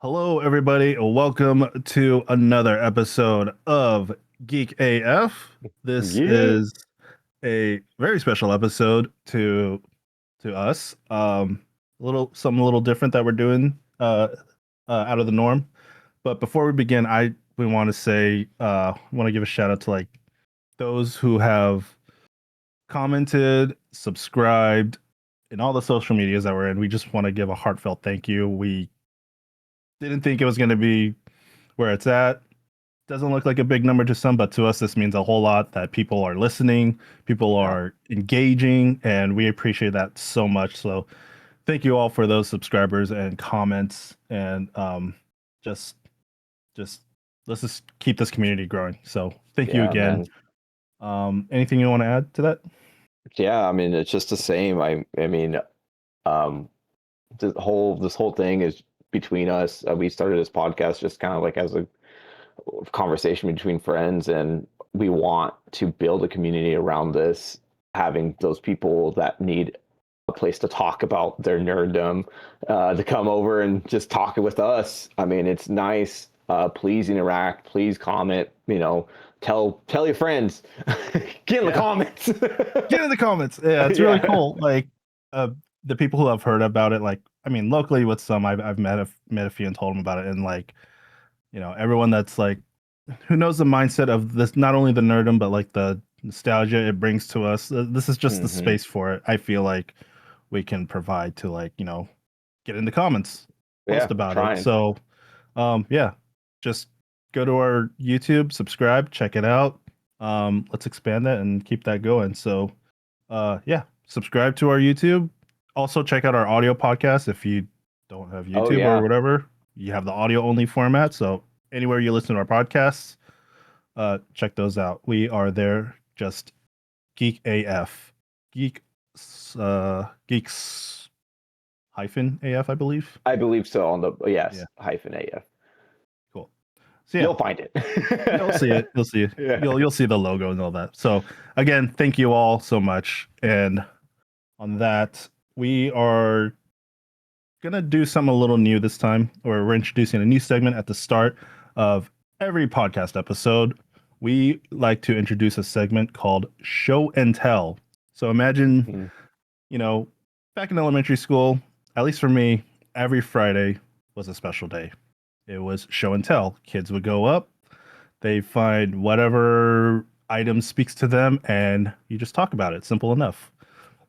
Hello, everybody. Welcome to another episode of Geek AF. This Yeah. is a very special episode to us. A little different that we're doing out of the norm. But before we begin, we want to say want to give a shout out to like those who have commented, subscribed, in all the social medias that we're in. We just want to give a heartfelt thank you. We didn't think it was going to be where it's at. Doesn't look like a big number to some, but to us, this means a whole lot that people are listening, people Yeah. are engaging, and we appreciate that so much. So, thank you all for those subscribers and comments, and just, just let's just keep this community growing. So, thank you Yeah, again. man. Anything you want to add to that? Yeah, I mean, it's just the same. I mean, um, this whole thing is between us. We started this podcast just kind of like as a conversation between friends, and we want to build a community around this, having those people that need a place to talk about their nerddom, to come over and just talk with us. I mean, it's nice. Please interact. Please comment. Tell your friends. Get in the Yeah, comments. get in the comments. Yeah, it's really Yeah. cool. Like, uh, the people who have heard about it, like, I mean, locally with some, I've met a few and told them about it, and like, everyone that's like who knows the mindset of this, not only the nerdum but like the nostalgia it brings to us. This is just the Hmm. space for it. I feel like we can provide to like get in the comments, post Yeah, we're about it. trying. So yeah, just go to our YouTube, subscribe, check it out. Let's expand that and keep that going. So yeah, subscribe to our YouTube. Also check out our audio podcast if you don't have Oh YouTube or yeah. whatever. You have the audio only format. So anywhere you listen to our podcasts, check those out. We are there, just Geek AF. Geek Geeks hyphen AF, I believe. I believe so on the Yeah, yes, hyphen AF. cool. So yeah, You'll find it. you'll see it. You'll see it. Yeah. You'll see the logo and all that. So again, thank you all so much. And on that, we are gonna do something a little new this time, or we're introducing a new segment at the start of every podcast episode. We like to introduce a segment called Show and Tell. So imagine, Mhm. you know, back in elementary school, at least for me, every Friday was a special day. It was show and tell. Kids would go up, they find whatever item speaks to them, and you just talk about it. Simple enough.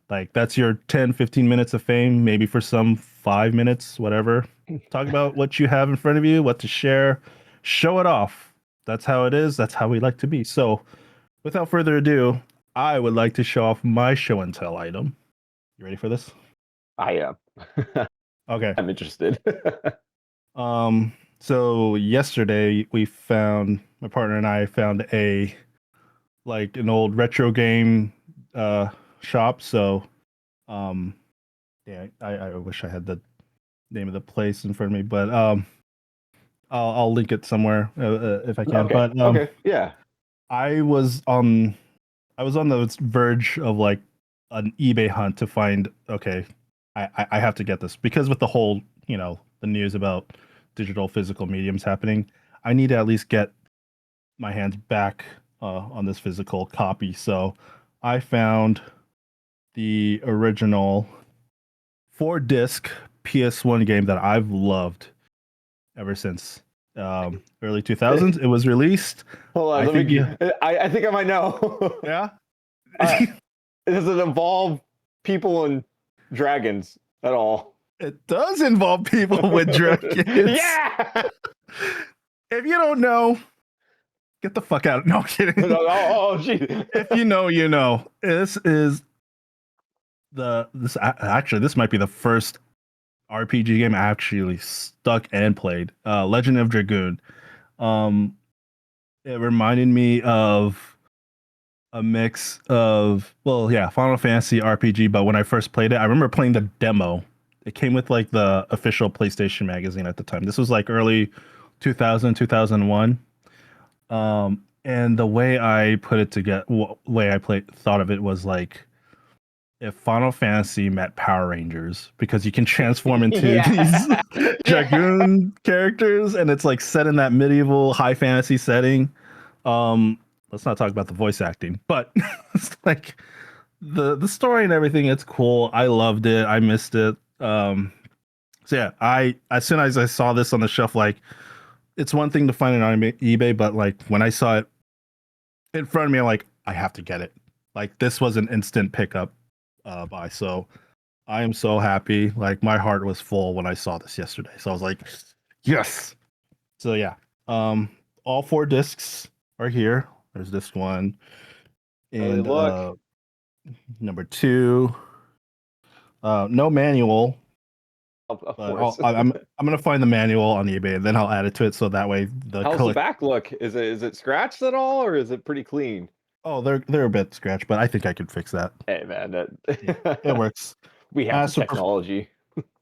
Like that's your 10, 15 minutes of fame, maybe for some 5 minutes, whatever. Talk about what you have in front of you, what to share, show it off. That's how it is. That's how we like to be. So, without further ado, I would like to show off my show and tell item. You ready for this? I am. Okay. I'm interested. So yesterday we found my partner and I found a like an old retro game uh shop. So um yeah, I wish I had the name of the place in front of me, but I'll link it somewhere if I can. Okay. But Okay. Yeah. I was on I was on the verge of like an eBay hunt to find, okay, I have to get this because with the whole the news about digital physical mediums happening, I need to at least get my hands back on this physical copy. So I found the original 4 disc PS1 game that I've loved ever since early 2000s. It was released. Hold on. I Let think me. yeah, I think I might know. yeah. uh, does it involve people and dragons at all? It does involve people with dragons. Yeah. If you don't know, get the fuck out. No I'm Oh, kidding. oh, gee. If you know, you know. This is actually this might be the first RPG game I actually stuck and played. Legend of Dragoon. Um, it reminded me of a mix of, well, yeah, Final Fantasy RPG, but when I first played it, I remember playing the demo. It came with like the official PlayStation magazine at the time. This was like early 2000, 2001. And the way I put it together, way I thought of it was like if Final Fantasy met Power Rangers because you can transform into these Yeah. Yeah. dragoon characters, and it's like set in that medieval high fantasy setting. Um, let's not talk about the voice acting, but it's like the story and everything. It's cool. I loved it. I missed it. So yeah, I as soon as I saw this on the shelf, like it's one thing to find it on eBay, but like when I saw it in front of me, I'm like, I have to get it. Like this was an instant pickup buy. So I am so happy. Like my heart was full when I saw this yesterday. So I was like, yes. So yeah. Um all 4 discs are here. There's disc 1 Really and look. number 2. No manual, Of but course. I'm gonna find the manual on eBay and then I'll add it to it so that way the How's the collect. back look? Is it scratched at all, or is it pretty clean? Oh, they're a bit scratched, but I think I could fix that. Hey man, Yeah, it that works. we I have the asked, technology.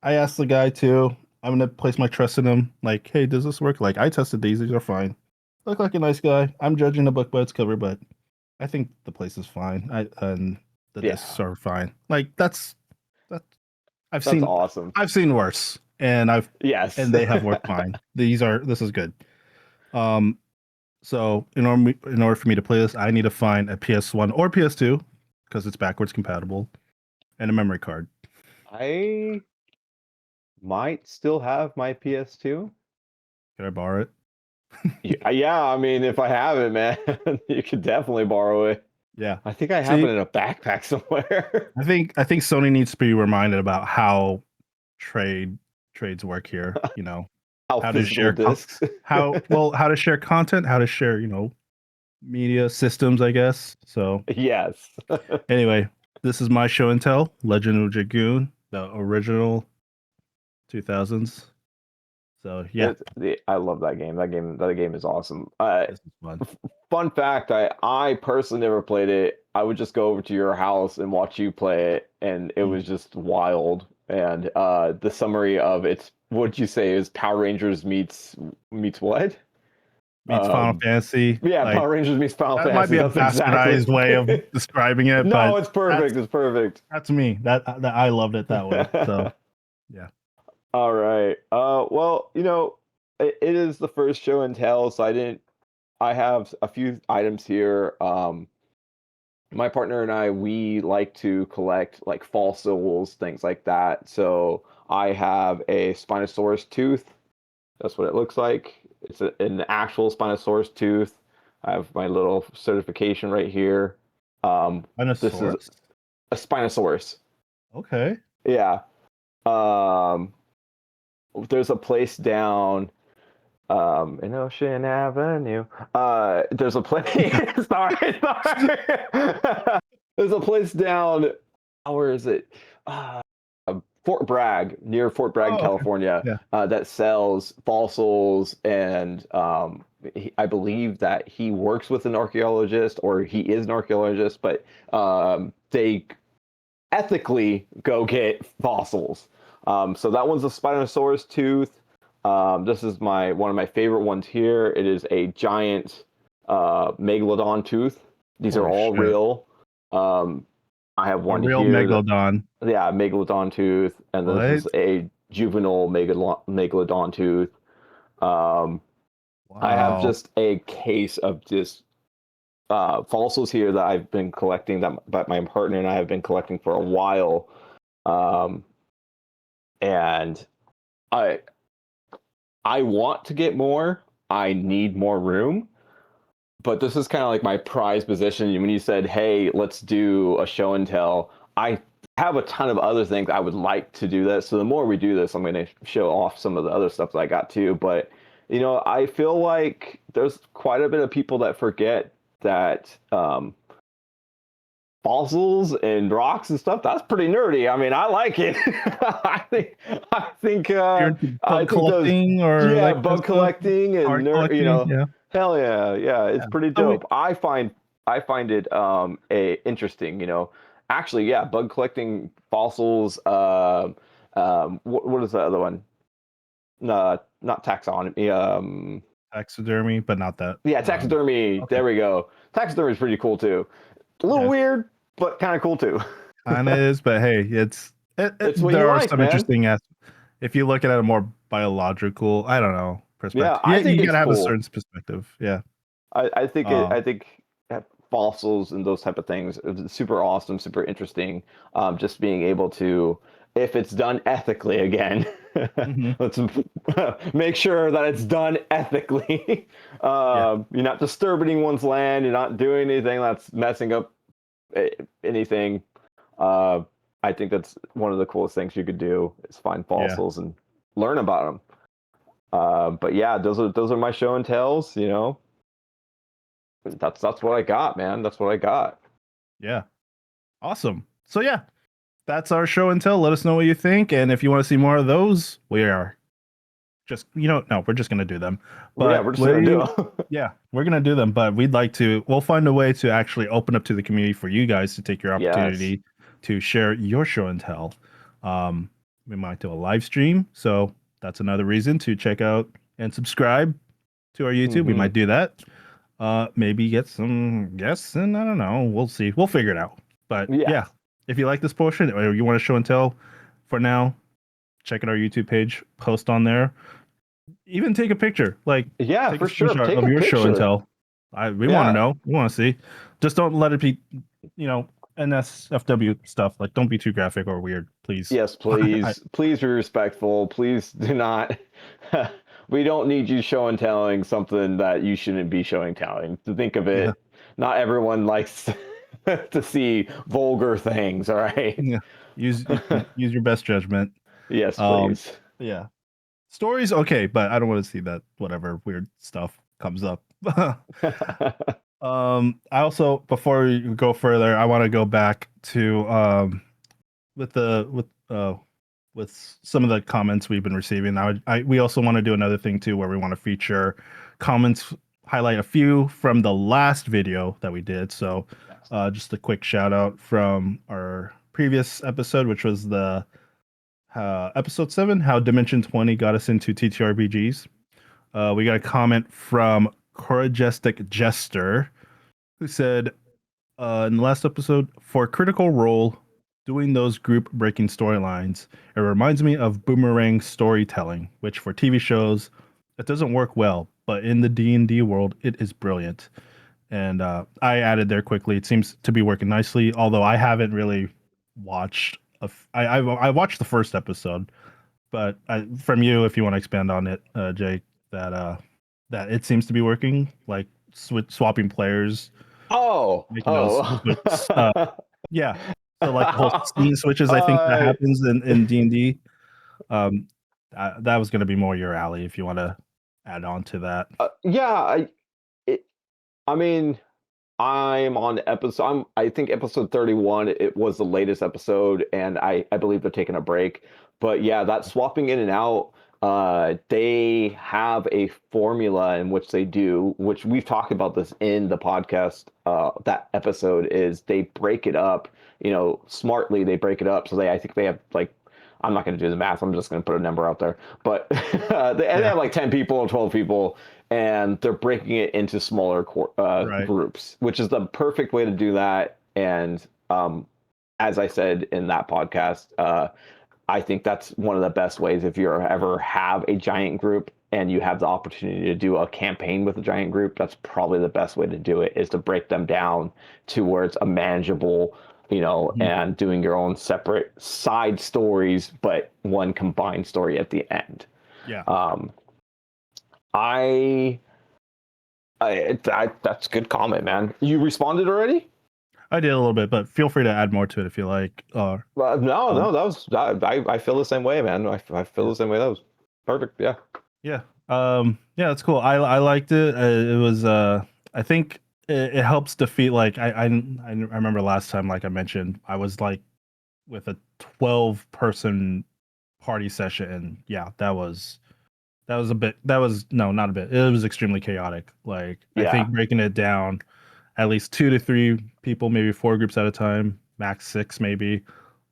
I asked the guy too. I'm gonna place my trust in him. Like, hey, does this work? Like, I tested these are fine. Look like a nice guy. I'm judging the book by its cover, but I think the place is fine. And the discs Yeah, are fine. Like that. I've that's seen awesome. I've seen worse, Yes. and they have worked fine. This is good. Um, so in order for me to play this, I need to find a PS1 or PS2 because it's backwards compatible and a memory card. I might still have my PS2. Can I borrow it? Yeah, I mean, if I have it, man, you could definitely borrow it. Yeah. I think I have it See, in a backpack somewhere. I think Sony needs to be reminded about how trades work here. How How to physical share discs. how to share content, how to share media systems, I guess. So Yes. anyway, this is my show and tell, Legend of Dragoon, the original 2000s. So yeah, I love that game. That game is awesome. this is fun. Fun fact, I personally never played it. I would just go over to your house and watch you play it, and it Mm. was just wild. And the summary of it's what'd you say is Power Rangers meets what? Meets Final Fantasy. Yeah, Like Power Rangers meets Final that might Fantasy. be a That's exactly. bastardized way of describing it, No, but it's perfect. It's perfect. that's me. That I loved it that way. So yeah. All right. Well, it is the first show and tell, so I have a few items here. My partner and I, we like to collect like fossils, things like that. So I have a Spinosaurus tooth. That's what it looks like. It's an actual Spinosaurus tooth. I have my little certification right here. This is Spinosaurus? a Spinosaurus. Okay. Yeah. Um, there's a place down in Ocean Avenue. There's a place. sorry. There's a place down. Where is it? Uh, Fort Bragg, near Fort Bragg, Oh, okay. California, Yeah. that sells fossils, and I believe that he works with an archaeologist, or he is an archaeologist, but they ethically go get fossils. So that one's a Spinosaurus tooth. This is one of my favorite ones here. It is a giant megalodon tooth. These are Holy all shit. real. I have A one real here that, megalodon. yeah, megalodon tooth, and this What? is a juvenile megalodon tooth. Um, I have Wow. just a case of just fossils here that I've been collecting, that my partner and I have been collecting for a while. Um, and I I want to get more. I need more room, but this is kind of like my prized position. When you said, "Hey, let's do a show and tell," I have a ton of other things I would like to do that. So the more we do this, I'm going to show off some of the other stuff that I got too. But I feel like there's quite a bit of people that forget that fossils and rocks and stuff, that's pretty nerdy. I mean, I like it. I think You're into I bug think those, collecting or yeah, that kind of bug stuff? collecting and Art collecting? Yeah. hell yeah, yeah, it's Yeah. pretty So we dope. I find it a interesting, actually, yeah, bug collecting, fossils, what is the other one? Not taxonomy, taxidermy, but not that. yeah, taxidermy. Okay. There we go. Taxidermy is pretty cool too. A little Yeah. weird, but kind of cool too. kind of is, but hey, It's what you there are like, some man. interesting if you look at it a more biological, I don't know, Yeah, perspective. I Yeah, think you it's gotta have a cool. certain perspective. Yeah. I Um, think fossils and those type of things is super awesome, super interesting. Just being able to, if it's done ethically, again, mhm. let's make sure that it's done ethically. Yeah. You're not disturbing anyone's land. You're not doing anything that's messing up eh, anything. Uh, I think that's one of the coolest things you could do is find Yeah. fossils and learn about them. But yeah, those are my show and tells. That's what I got, man. That's what I got. Yeah. Awesome. So yeah, that's our show and tell. Let us know what you think, and if you want to see more of those, we are just no, we're just gonna do them. Well, yeah, But we're just gonna do it. yeah, we're gonna do them. But we'd like to. We'll find a way to actually open up to the community for you guys to take your Yes. opportunity to share your show and tell. Um, we might do a live stream, so that's another reason to check out and subscribe to our YouTube. We Hmm. might do that. Maybe get some guests, and I don't know. We'll see. We'll figure it out. But Yeah. yeah, if you like this portion or you want to show and tell, for now, check out our YouTube page. Post on there. Even take a picture. Like Yeah, take a for sure. screenshot Take of a your show and picture. tell. We want to Yeah. know. We want to see. Just don't let it be, you know, NSFW stuff. Like don't be too graphic or weird, please. Yes, I, please. Please be respectful. Please do not. We don't need you show and telling something that you shouldn't be showing telling. To think of yeah, it, not everyone likes to see vulgar things. All right. yeah. Use your best judgment. Yes, Um, please. yeah. Stories okay, but I don't want to see that whatever weird stuff comes up. I also before we go further, I want to go back to with the with some of the comments we've been receiving. We also want to do another thing too, where we want to feature comments, highlight a few from the last video that we did. So, just a quick shout out from our previous episode, which was the episode 7, how Dimension 20 got us into TTRPGs. We got a comment from Corajestic Jester who said, in the last episode, for Critical Role, doing those group breaking storylines, it reminds me of boomerang storytelling, which for TV shows, it doesn't work well, but in the D&D world, it is brilliant. And I added there quickly, it seems to be working nicely, although I haven't really watched, I watched the first episode, but from you, if you want to expand on it, Jake, that that it seems to be working, like swapping players, Oh, making those oh. yeah. So like the whole scene switches, I think that uh, happens in D&D. Um, that was going to be more your alley if you want to add on to that. yeah, it, I mean, I'm on episode. I think episode 31. It was the latest episode, and I believe they're taking a break. But yeah, that swapping in and out. They have a formula in which they do, which we've talked about this in the podcast. That episode is they break it up. Smartly they break it up. So I think they have like. I'm not going to do the math. I'm just going to put a number out there. But they Yeah, have like 10 people or 12 people, and they're breaking it into smaller right. groups, which is the perfect way to do that. And as I said in that podcast, I think that's one of the best ways if you ever have a giant group and you have the opportunity to do a campaign with a giant group. That's probably the best way to do it, is to break them down to where it's a manageable, Mhm. and doing your own separate side stories, but one combined story at the end. Yeah, Um, I that's a good comment, man. You responded already? I did a little bit, but feel free to add more to it if you like. No, Um, no, I feel the same way, man. I feel yeah, the same way. That was perfect. Yeah. yeah, yeah. That's cool. I liked it. It was I think it helps defeat like I remember last time, like I mentioned, I was like with a 12-person party session, and yeah, that was a bit that was no, not a bit. It was extremely chaotic. Like I Yeah. think breaking it down at least 2 to 3 people, maybe 4 groups at a time, max 6 maybe.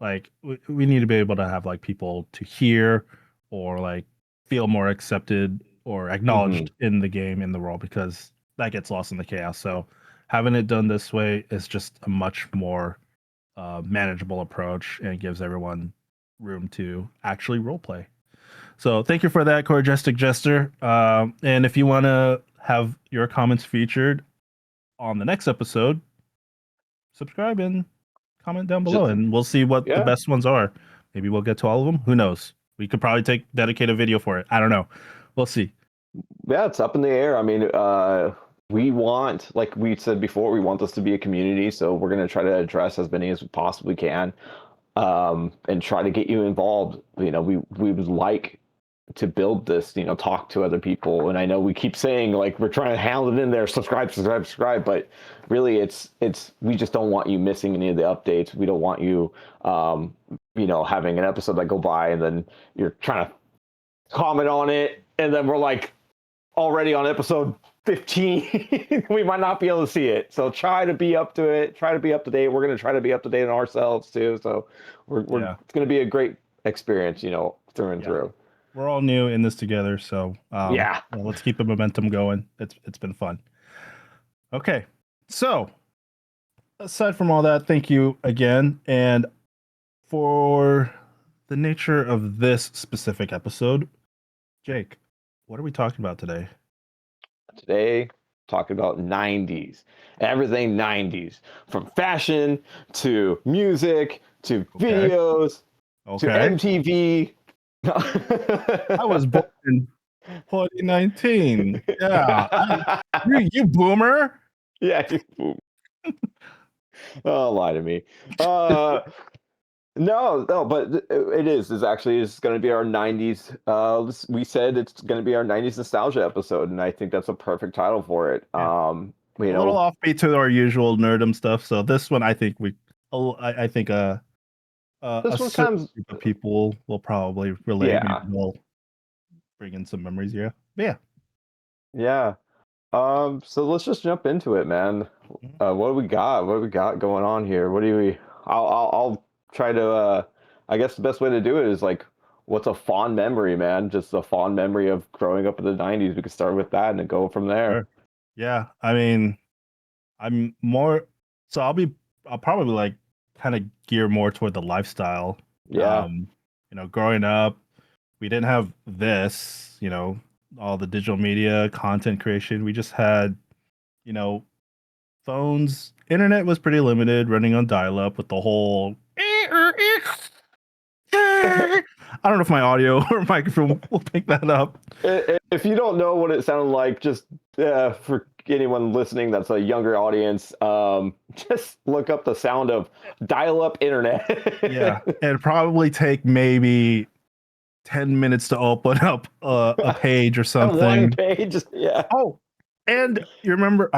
Like we need to be able to have like people to hear or like feel more accepted or Hmm. acknowledged in the game, in the world, because that gets lost in the chaos. So having it done this way is just a much more manageable approach and gives everyone room to actually role play. So thank you for that, Corjestic Jester. And if you want to have your comments featured on the next episode, subscribe and comment down below, and we'll see what the best ones are. Maybe we'll get to all of them. Who knows? We could probably dedicate a video for it. I don't know. We'll see. Yeah, it's up in the air. I mean, we want, like we said before, we want this to be a community, so we're going to try to address as many as we possibly can, and try to get you involved. We would like to build this, talk to other people. And I know we keep saying like we're trying to handle it in there, subscribe, but really it's we just don't want you missing any of the updates. We don't want you having an episode that go by and then you're trying to comment on it and then we're like already on episode 15. We might not be able to see it, so try to be up to it, try to be up to date. We're going to try to be up to date on ourselves too, so we're it's going to be a great experience, through and through. We're all new in this together, so let's keep the momentum going. It's been fun. Okay, so aside from all that, thank you again. And for the nature of this specific episode, Jake, what are we talking about today? Today, talking about 90s. Everything 90s. From fashion to music to videos to MTV. I was born in 2019. Yeah. You boomer. Yeah, you boomer. Oh, lie to me. No, but it is. It's going to be our 90s. We said it's going to be our 90s nostalgia episode, and I think that's a perfect title for it. Yeah. A little offbeat to our usual nerdum stuff. So this one, I think this one comes. Group of people will probably relate. Yeah. We'll bring in some memories. Yeah. Yeah. So let's just jump into it, man. What do we got? What do we got going on here? I'll try to I guess the best way to do it is like, what's a fond memory, man? Just a fond memory of growing up in the 90s. We could start with that and then go from there. Sure. Yeah, I mean, I'm more so I'll probably like kind of gear more toward the lifestyle. Yeah. Growing up, we didn't have this, all the digital media, content creation. We just had, phones. Internet was pretty limited, running on dial-up with the whole I don't know if my audio or microphone will pick that up. If you don't know what it sounded like, just for anyone listening that's a younger audience, just look up the sound of dial-up internet. Yeah, it'd probably take maybe 10 minutes to open up a page or something. One page, yeah. Oh, and you remember,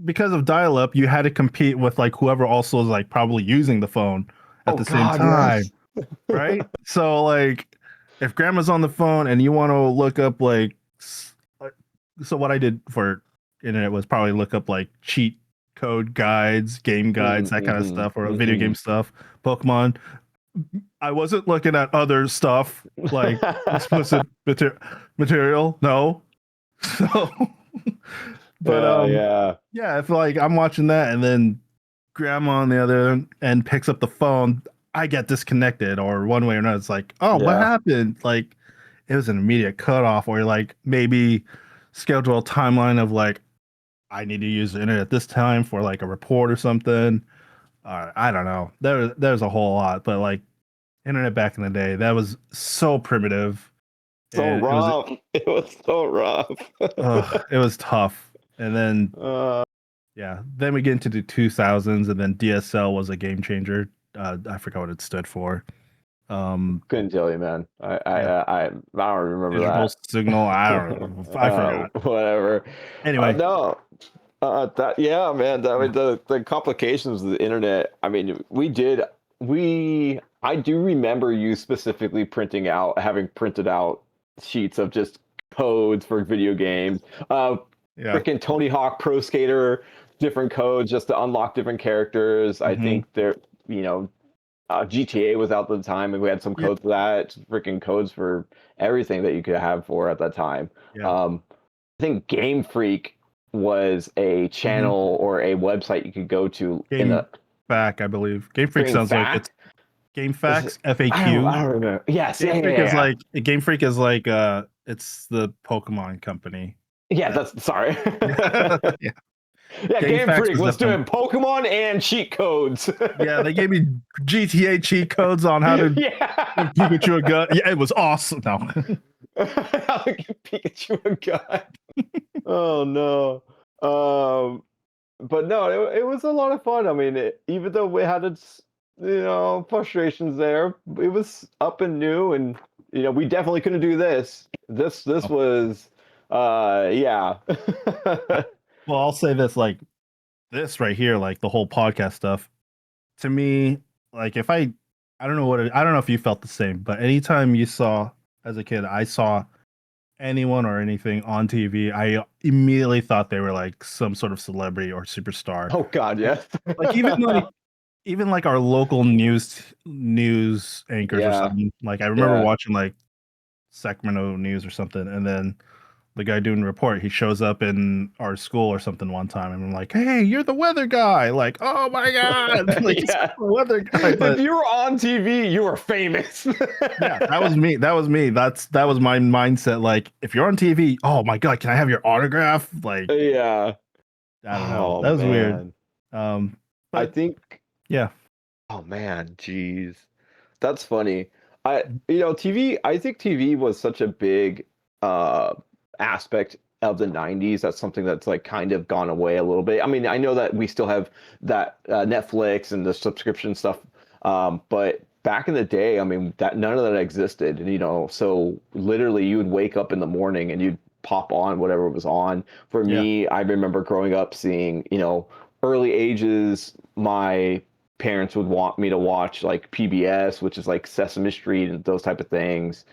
because of dial-up, you had to compete with like whoever also was like probably using the phone at the same time. Yes. Right? So like if grandma's on the phone and you want to look up like, so what I did for internet was probably look up like cheat code guides, game guides, that kind of stuff, or video game stuff, Pokemon. I wasn't looking at other stuff like explicit material. No. So but if like I'm watching that and then grandma on the other end picks up the phone, I get disconnected, or one way or another. It's like, what happened? Like, it was an immediate cutoff, or like maybe schedule a timeline of like, I need to use the internet this time for like a report or something. I don't know. There's a whole lot, but like internet back in the day, that was so primitive. So rough. It was so rough. It was tough. And then, then we get into the 2000s, and then DSL was a game changer. I forgot what it stood for. Couldn't tell you, man. I don't remember that. Signal. I don't know. I forgot. Whatever. Anyway, man. I mean, the complications of the internet. I mean, I do remember you specifically having printed out sheets of just codes for video games. Freaking Tony Hawk Pro Skater, different codes just to unlock different characters. I think GTA was out at the time, and we had some codes for that. Freaking codes for everything that you could have for at that time. I think Game Freak was a channel or a website you could go to FAQ, I believe. Game Freak Game sounds like it's Fact. Game Is it? Facts, FAQ. I don't remember. Yes, Game yeah, Freak yeah, is yeah. like Game Freak is like it's the Pokemon company. Yeah, That that's sorry. yeah. Yeah, Game Game Facts Freak was was definitely doing Pokemon and cheat codes. yeah, they gave me GTA cheat codes on how to give Yeah. Pikachu a gun. Yeah, it was awesome. No. How to give Pikachu a gun. Oh no. But no, it was a lot of fun. I mean, even though we had its, frustrations there, it was up and new, and we definitely couldn't do this. This Oh, was, yeah. well, I'll say this like this right here, like the whole podcast stuff. To me, like if I don't know I don't know if you felt the same, but anytime you saw as a kid, I saw anyone or anything on TV, I immediately thought they were like some sort of celebrity or superstar. Oh God, Like, yes. like even like our local news anchors or Yeah, something. Like I remember yeah. watching like Sacramento News or something, and then the guy doing the report, he shows up in our school or something one time, and I'm like, "Hey, you're the weather guy!" Like, "Oh my god!" Like he's Yeah. the weather guy. If But you were on TV, you were famous. yeah, that was me. That was me. That was my mindset. Like, if you're on TV, oh my god, can I have your autograph? Like, Yeah. I don't know. Oh That was weird. man. Um, I but think yeah, Oh man, jeez. That's funny. TV, I think TV was such a big uh aspect of the 90s. That's something that's like kind of gone away a little bit. I mean, I know that we still have that Netflix and the subscription stuff. But back in the day, I mean, that none of that existed. And so literally you would wake up in the morning and you'd pop on whatever was on. For yeah, me, I remember growing up seeing, early ages, my parents would want me to watch like PBS, which is like Sesame Street and those type of things.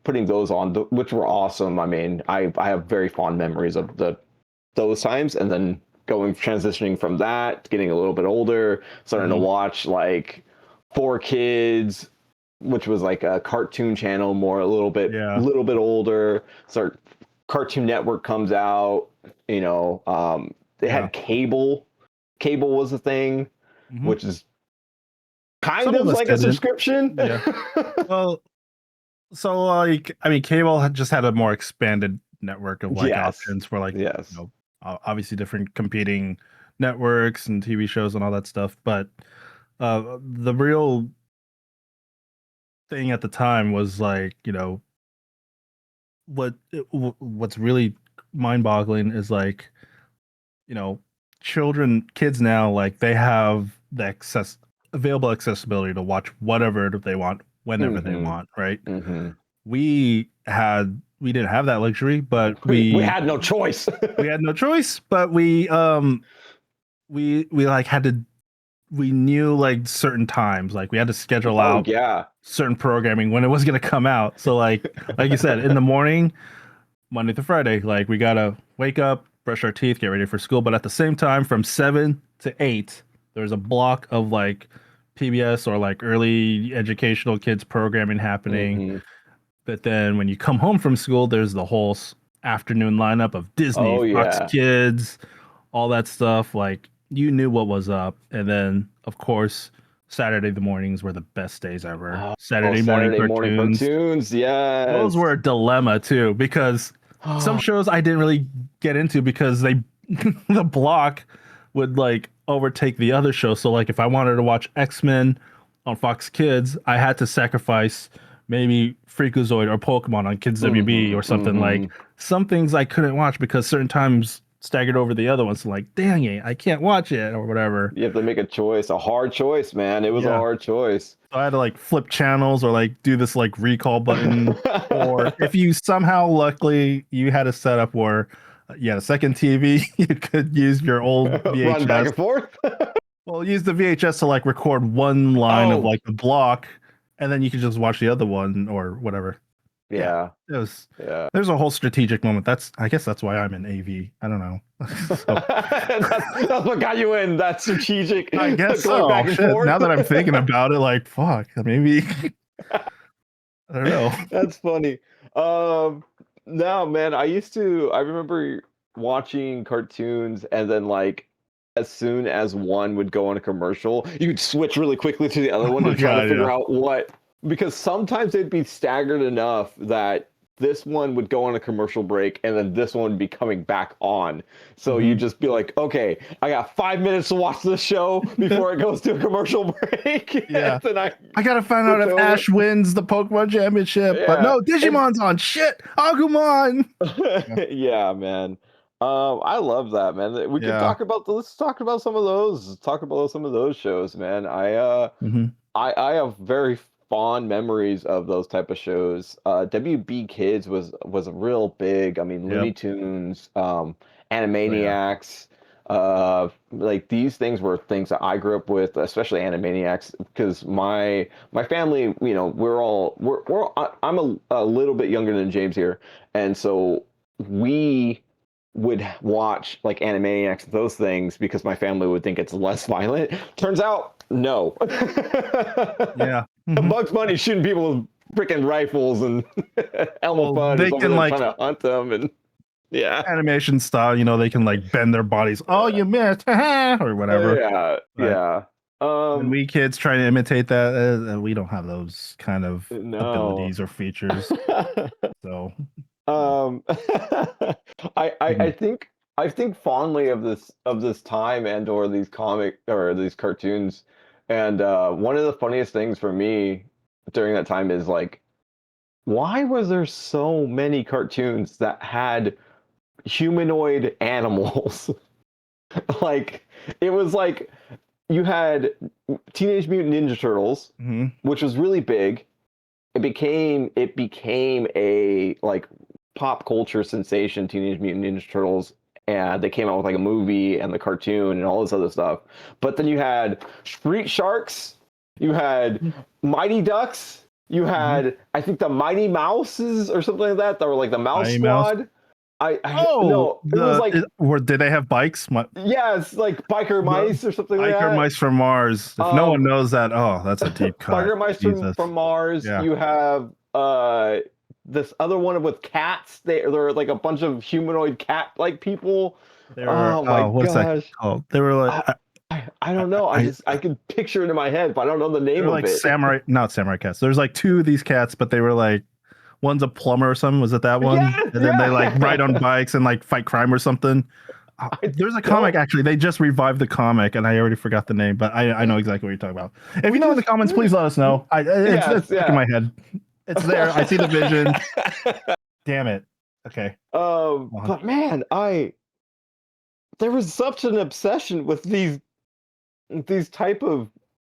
Putting those on, which were awesome. I mean, I have very fond memories of those times, and then transitioning from that, getting a little bit older, starting to hmm watch like Four Kids, which was like a cartoon channel, more a yeah, little bit older. Start Cartoon Network comes out. They yeah. had cable. Cable was a thing, hmm which is kind Some of of us like a didn't. subscription. Yeah. Well, so like, I mean, cable had just had a more expanded network of like Yes. options for like, Yes. obviously different competing networks and TV shows and all that stuff. But the real thing at the time was like, what's really mind-boggling is like, you know, kids now, like they have the available accessibility to watch whatever they want whenever they Mm-hmm. want, right? Mm-hmm. We didn't have that luxury, but We had no choice. we had no choice, but we like had to we knew like certain times, like we had to schedule Oh out yeah. certain programming when it was going to come out. So like you said, in the morning, Monday through Friday, like we got to wake up, brush our teeth, get ready for school, but at the same time from 7 to 8, there's a block of like PBS or like early educational kids programming happening. Mm-hmm. But then when you come home from school, there's the whole afternoon lineup of Disney, Oh Fox yeah. Kids, all that stuff. Like you knew what was up. And then, of course, Saturday the mornings were the best days ever. Oh, Saturday morning Saturday morning cartoons. cartoons. Those Yes. were a dilemma too, because some shows I didn't really get into because they the block would like overtake the other show. So like if I wanted to watch X-Men on Fox Kids, I had to sacrifice maybe Freakazoid or Pokemon on Kids WB Mm-hmm. or something. Mm-hmm. Like some things I couldn't watch because certain times staggered over the other ones. So like, dang it, I can't watch it or whatever. You have to make a choice, a hard choice, man. It was a Yeah. hard choice. So I had to like flip channels or like do this like recall button. Or if you somehow luckily you had a setup where you had a second TV, you could use your old Run back VHS. and forth. Well, use the VHS to like record one line of Oh, like the block, and then you could just watch the other one or whatever. Yeah, yeah. it was. Yeah. There's a whole strategic moment. I guess that's why I'm in AV. I don't know. So That's what got you in that strategic I guess going so. back and Shit. forth. Now that I'm thinking about it, like fuck, maybe I don't know. That's funny. Um, no, man, I remember watching cartoons and then like as soon as one would go on a commercial, you'd switch really quickly to the other Oh one my to try to god, figure yeah. out what, because sometimes they'd be staggered enough that this one would go on a commercial break and then this one would be coming back on. So you just be like, okay, I got 5 minutes to watch this show before it goes to a commercial break. Yeah. And then I gotta find out switch if over. Ash wins the Pokemon Championship. But Yeah. no, Digimon's on. Shit. Agumon. Yeah. Yeah, man. I love that, man. We could Yeah. talk about let's talk about some of those. Let's talk about some of those shows, man. Hmm. I have very fond memories of those type of shows. WB Kids was a real big. I mean, Yep. Looney Tunes, Oh, yeah. Animaniacs. Like these things were things that I grew up with, especially Animaniacs, because my family, you know, I'm a little bit younger than James here, and so we would watch like Animaniacs, those things, because my family would think it's less violent. Turns out, no. Yeah. Hmm. Bugs Bunny shooting people with freaking rifles, and Elmer Well, Fudd they is over can there like trying to hunt them, and yeah, animation style, they can like bend their bodies. Oh, you missed, or whatever. yeah, But yeah. when we kids try to imitate that, we don't have those kind of No. abilities or features. So, Um, mhm. I think fondly of this time and or these comic or these cartoons, and one of the funniest things for me during that time is like, why was there so many cartoons that had humanoid animals? Like, it was like you had Teenage Mutant Ninja Turtles, Mhm. which was really big. It became a like pop culture sensation, Teenage Mutant Ninja Turtles, and they came out with like a movie and the cartoon and all this other stuff. But then you had Street Sharks, you had Mighty Ducks, you Mhm. had I think the Mighty Mouses or something like that. That were like the Mouse Mighty Mouse. Squad. I Oh, no, it was like did they have bikes? yeah, it's like Biker The Mice or something like biker that. mice from Mars. If no one Um, knows that, oh, that's a deep cut. Biker Mice Jesus. from Mars. Yeah. You have this other one with cats. They're like a bunch of humanoid cat like people. They were, Oh my oh, what's that gosh. called? They were like, I, I don't know. I can picture it in my head, but I don't know the they name were of like it. samurai, not samurai cats. There's like two of these cats, but they were like, one's a plumber or something. Was it that one? Yes, And then they like ride on yeah. bikes and like fight crime or something. I There's a comic don't. actually. They just revived the comic, and I already forgot the name, but I know exactly what you're talking about. If you We know in the just comments, please let us know. It's yes, stuck in yeah. my head. It's there. I see the vision. Damn it. Okay. But man, there was such an obsession with these type of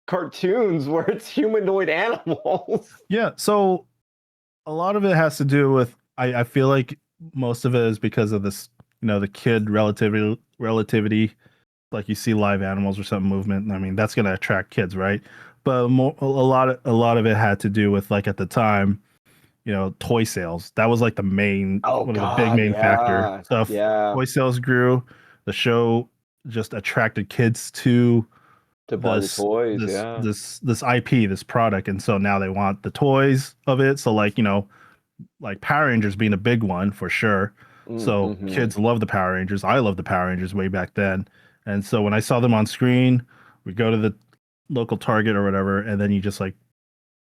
cartoons where it's humanoid animals. Yeah. So a lot of it has to do with I feel like most of it is because of this, the kid relativity. Like you see live animals or something movement. I mean, that's gonna attract kids, right? But a lot of it had to do with like at the time, toy sales. That was like the main Oh one of the big God, main factor. yeah, So if yeah. toy sales grew, the show just attracted kids to To buy the this toys, this yeah. this this IP, this product, and so now they want the toys of it. So like Power Rangers being a big one for sure. So Mm-hmm. kids love the Power Rangers. I love the Power Rangers way back then. And so when I saw them on screen, we go to the local Target or whatever, and then you just like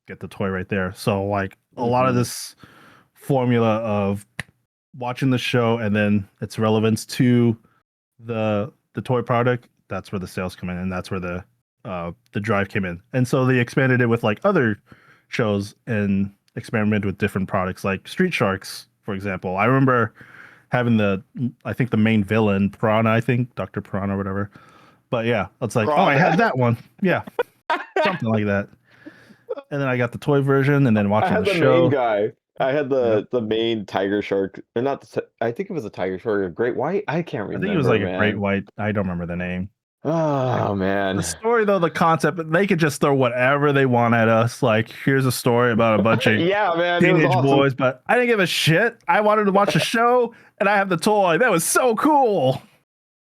get the toy right there. So like a lot of Mm-hmm. this formula of watching the show and then its relevance to the toy product, that's where the sales come in, and that's where the drive came in. And so they expanded it with like other shows and experimented with different products, like Street Sharks, for example. I remember having I think the main villain, Piranha, I think Dr. Piranha or whatever. But yeah, it's like, oh, I had Prawn. that one. Yeah, something like that. And then I got the toy version, and then I watching had the the main show. guy. I had Yep. the main tiger shark, or not. I think it was a tiger shark, a great white. I can't I think it was remember, like a great man. white. I don't remember the name. Like Oh the man. story though, the concept, they could just throw whatever they want at us. Like, here's a story about a bunch of Yeah, man, it was teenage awesome. boys, but I didn't give a shit. I wanted to watch the show, and I have the toy. That was so cool.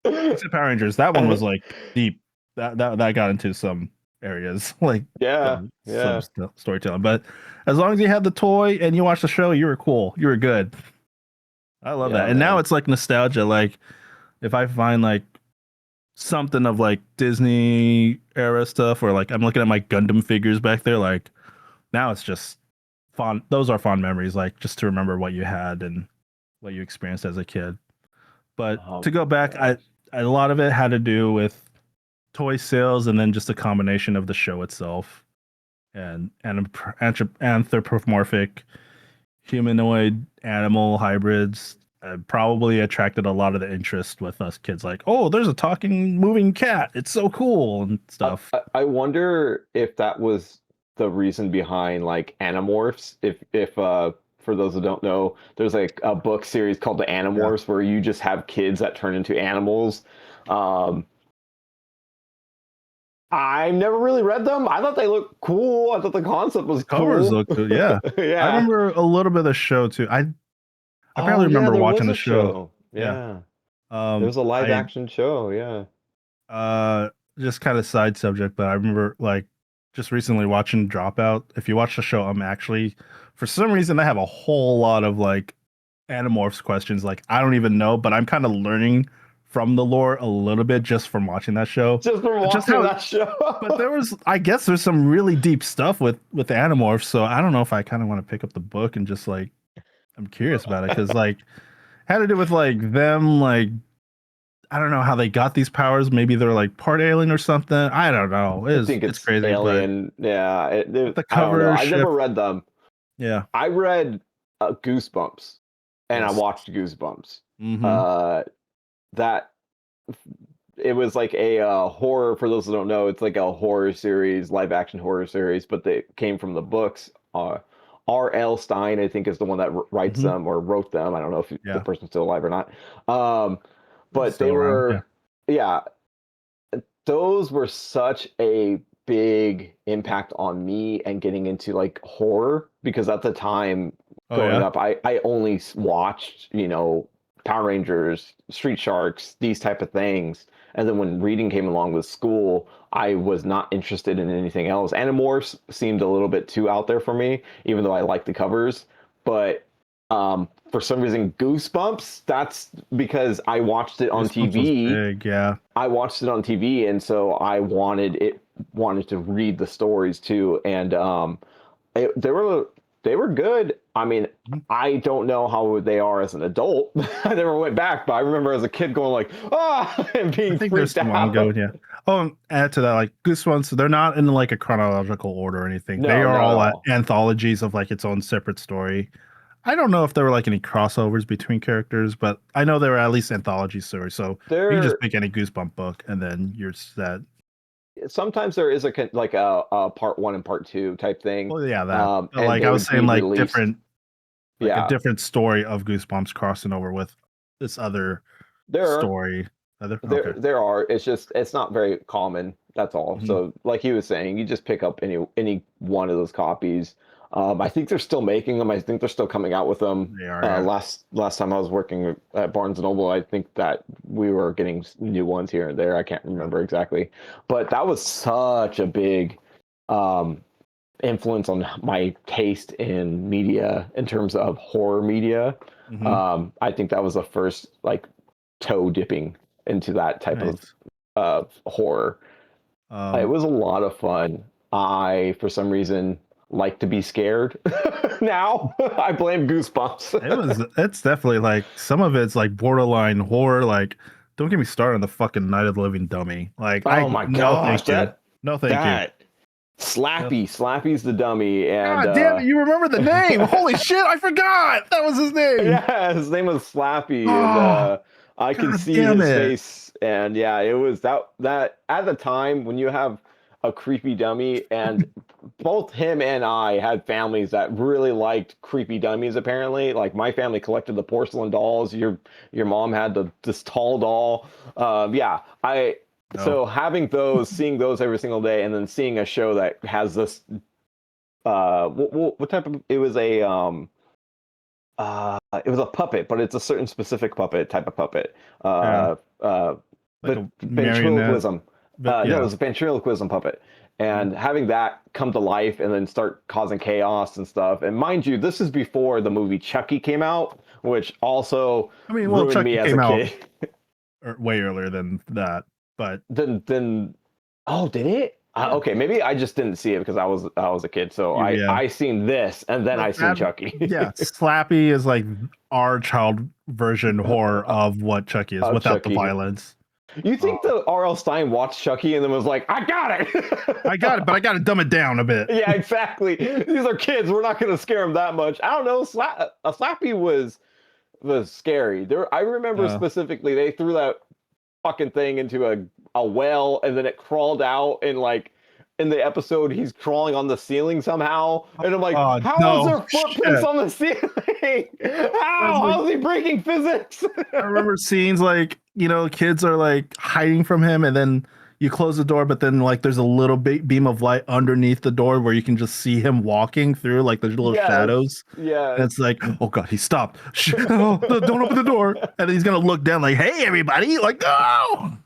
Except Power Rangers, that one was like deep. That got into some areas, like Yeah, some yeah, storytelling. But as long as you had the toy and you watched the show, you were cool. You were good. I love yeah, that. And now man. it's like nostalgia. Like if I find like something of like Disney era stuff, or like I'm looking at my Gundam figures back there. Like now it's just fond. Those are fond memories, like just to remember what you had and what you experienced as a kid. But Oh to go my back, gosh. a lot of it had to do with toy sales, and then just a combination of the show itself and anthropomorphic humanoid animal hybrids probably attracted a lot of the interest with us kids. Like, oh, there's a talking, moving cat. It's so cool and stuff. I wonder if that was the reason behind like Animorphs. If for those who don't know, there's like a book series called the Yeah, Animorphs where you just have kids that turn into animals. Um, I never really read them. I thought they looked cool. I thought the concept was the covers cool. look good. Yeah, I Yeah. remember a little bit of the show too. I barely Oh yeah, remember there watching was the a show. show. Yeah. Yeah. There was a live I action show. Yeah. Uh, just kind of side subject, but I remember like just recently watching Dropout. If you watch the show, I'm actually for some reason I have a whole lot of like Animorphs questions. Like I don't even know, but I'm kind of learning from the lore a little bit just from watching that show. Just from But just watching how, that show. but there was, I guess, there's some really deep stuff with Animorphs. So I don't know if I kind of want to pick up the book and just like I'm curious about it because like had to do with like them like I don't know how they got these powers. Maybe they're like part alien or something. I don't know. I think It's it's crazy, but Alien. Yeah, the I don't know. cover I never shift. read them. Yeah. I read Goosebumps, and I Yes. watched Goosebumps. Mm-hmm. Uh, that it was like a horror. For those who don't know, it's like a horror series, live action horror series, but they came from the books. R.L. Stein, I think, is the one that writes Mm-hmm. them or wrote them. I don't know if the Yeah. person's still alive or not. Um, He's but still they around. Yeah. were, yeah, those were such a big impact on me and getting into like horror because at the time Oh growing yeah. up I only watched Power Rangers, Street Sharks, these type of things, and then when reading came along with school I was not interested in anything else. Animorphs seemed a little bit too out there for me even though I liked the covers, but for some reason Goosebumps, that's because I watched it on Goosebumps was TV. big. Yeah. I watched it on TV, and so I wanted to read the stories too, and they were good. I mean, Mhm. I don't know how they are as an adult. I never went back, but I remember as a kid going like, ah, and I being think there's freaked some out. ongoing. Yeah. Oh, and add to that, like Goosebumps, they're not in like a chronological order or anything. They No, are not at all all. anthologies of like its own separate story. I don't know if there were like any crossovers between characters, but I know there were at least anthology stories. So you can just There pick any Goosebump book and then you're set. sometimes there is like a part one and part two type thing, Well, yeah, that. But and like they I was would be saying, released. like a Yeah, different story of Goosebumps crossing over with this other there are. story. Other There okay. there are. It's just it's not very common. That's all. Mhm. So like he was saying, you just pick up any one of those copies. I think they're still making them. I think they're still coming out with them. They are, yeah. Last time I was working at Barnes and Noble, I think that we were getting new ones here and there. I can't Yeah. remember exactly, but that was such a big um, influence on my taste in media in terms of horror media. Hmm. I think that was the first like toe dipping into that type Nice. of horror. It Um, was a lot of fun. I, for some reason, like to be scared. Now I blame Goosebumps. it's definitely like some of it's like borderline horror. Like, don't get me started on the fucking Night of the Living Dummy. Like, Oh my no, gosh, thank you. that No, thank you. that No. Slappy's the dummy, and God damn it, you remember the name. Holy shit, I forgot. That was his name. yeah, his name was Slappy, and Oh, I can god see damn his it. face, and yeah, it was that at the time when you have a creepy dummy, and both him and I had families that really liked creepy dummies. Apparently, like my family collected the porcelain dolls. Your mom had this tall doll. Yeah, I No. so having those, seeing those every single day, and then seeing a show that has this what type of it was a it was a puppet, but it's a certain specific puppet type of puppet. Yeah. Uh, Like a marionette. ventriloquism. But No, it yeah. was a ventriloquism puppet. Mhm. And having that come to life and then start causing chaos and stuff. And mind you, this is before the movie Chucky came out, which also I mean, well, ruined Chucky me as a came out kid. way earlier than that. but then oh, did it? yeah, Okay, maybe I just didn't see it because I was a kid, so yeah. I seen this and then But I seen that, Chucky. yeah, Slappy is like our child version horror of what Chucky is Of without the Chucky. violence. You Uh, think the R.L. Stein watched Chucky and then was like, I got I got it, it. but I got to dumb it down a bit. Yeah, exactly. These are kids. We're not going to scare them that much. I don't know. A Slappy was scary. There, I remember Uh, specifically they threw that fucking thing into a well and then it crawled out and like in the episode he's crawling on the ceiling somehow and I'm like, oh how is no, there footprints shit! on the ceiling? I'm like, How is he breaking physics? I remember scenes like, kids are like hiding from him, and then you close the door, but then like there's a little beam of light underneath the door where you can just see him walking through, like there's little Yes, shadows. And yes. it's like, oh god, he stopped. Oh, don't open the door. And then he's gonna look down like, hey everybody, like, no.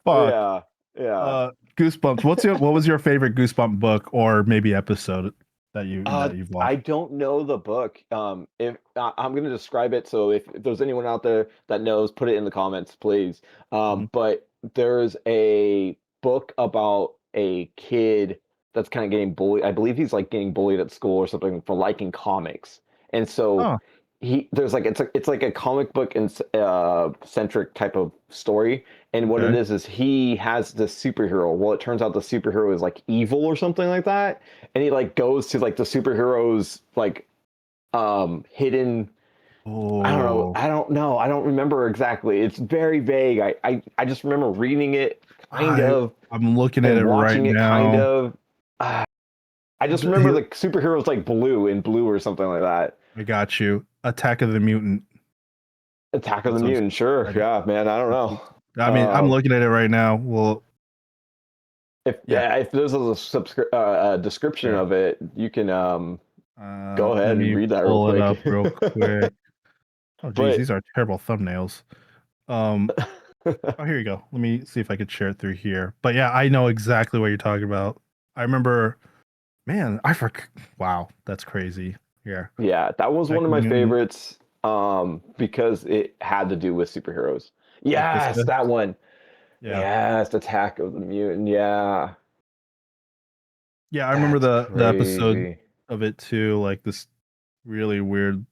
Fuck. Yeah, yeah. Goosebumps. What was your favorite Goosebump book or maybe episode that you've I watched? don't know the book. If I'm going to describe it, so if there's anyone out there that knows, put it in the comments, please. Mhm. But there's a book about a kid that's kind of getting bullied. I believe he's like getting bullied at school or something for liking comics, and so Oh, there's like it's like a comic book and centric type of story. And what it okay. is he has this superhero. Well, it turns out the superhero is like evil or something like that, and he like goes to like the superhero's like hidden. Oh, I don't remember exactly. It's very vague. I just remember reading it kind I of I'm looking at and it right watching it kind now. of. Uh, I just remember Here, the superhero's like blue in blue or something like that. I got you. Attack of the Mutant. Attack of the That's what Mutant, sure. I, Yeah, man, I don't know. I mean, I'm Um, looking at it right now. Well, if yeah, if there's a description sure. of it, you can go ahead Let and me read that real pull it quick. up real quick. Oh, geez, But these are terrible thumbnails. Um, oh, here you go. Let me see if I could share it through here. But yeah, I know exactly what you're talking about. I remember, man, I forgot. Wow, that's crazy. Yeah, yeah, that was Attack one of of the my Mutant. favorites because it had to do with superheroes. Like this. Yes, that one. Yeah, Yes, Attack of the Mutant. Yeah, yeah. I remember that's the episode crazy. of it too. Like this really weird.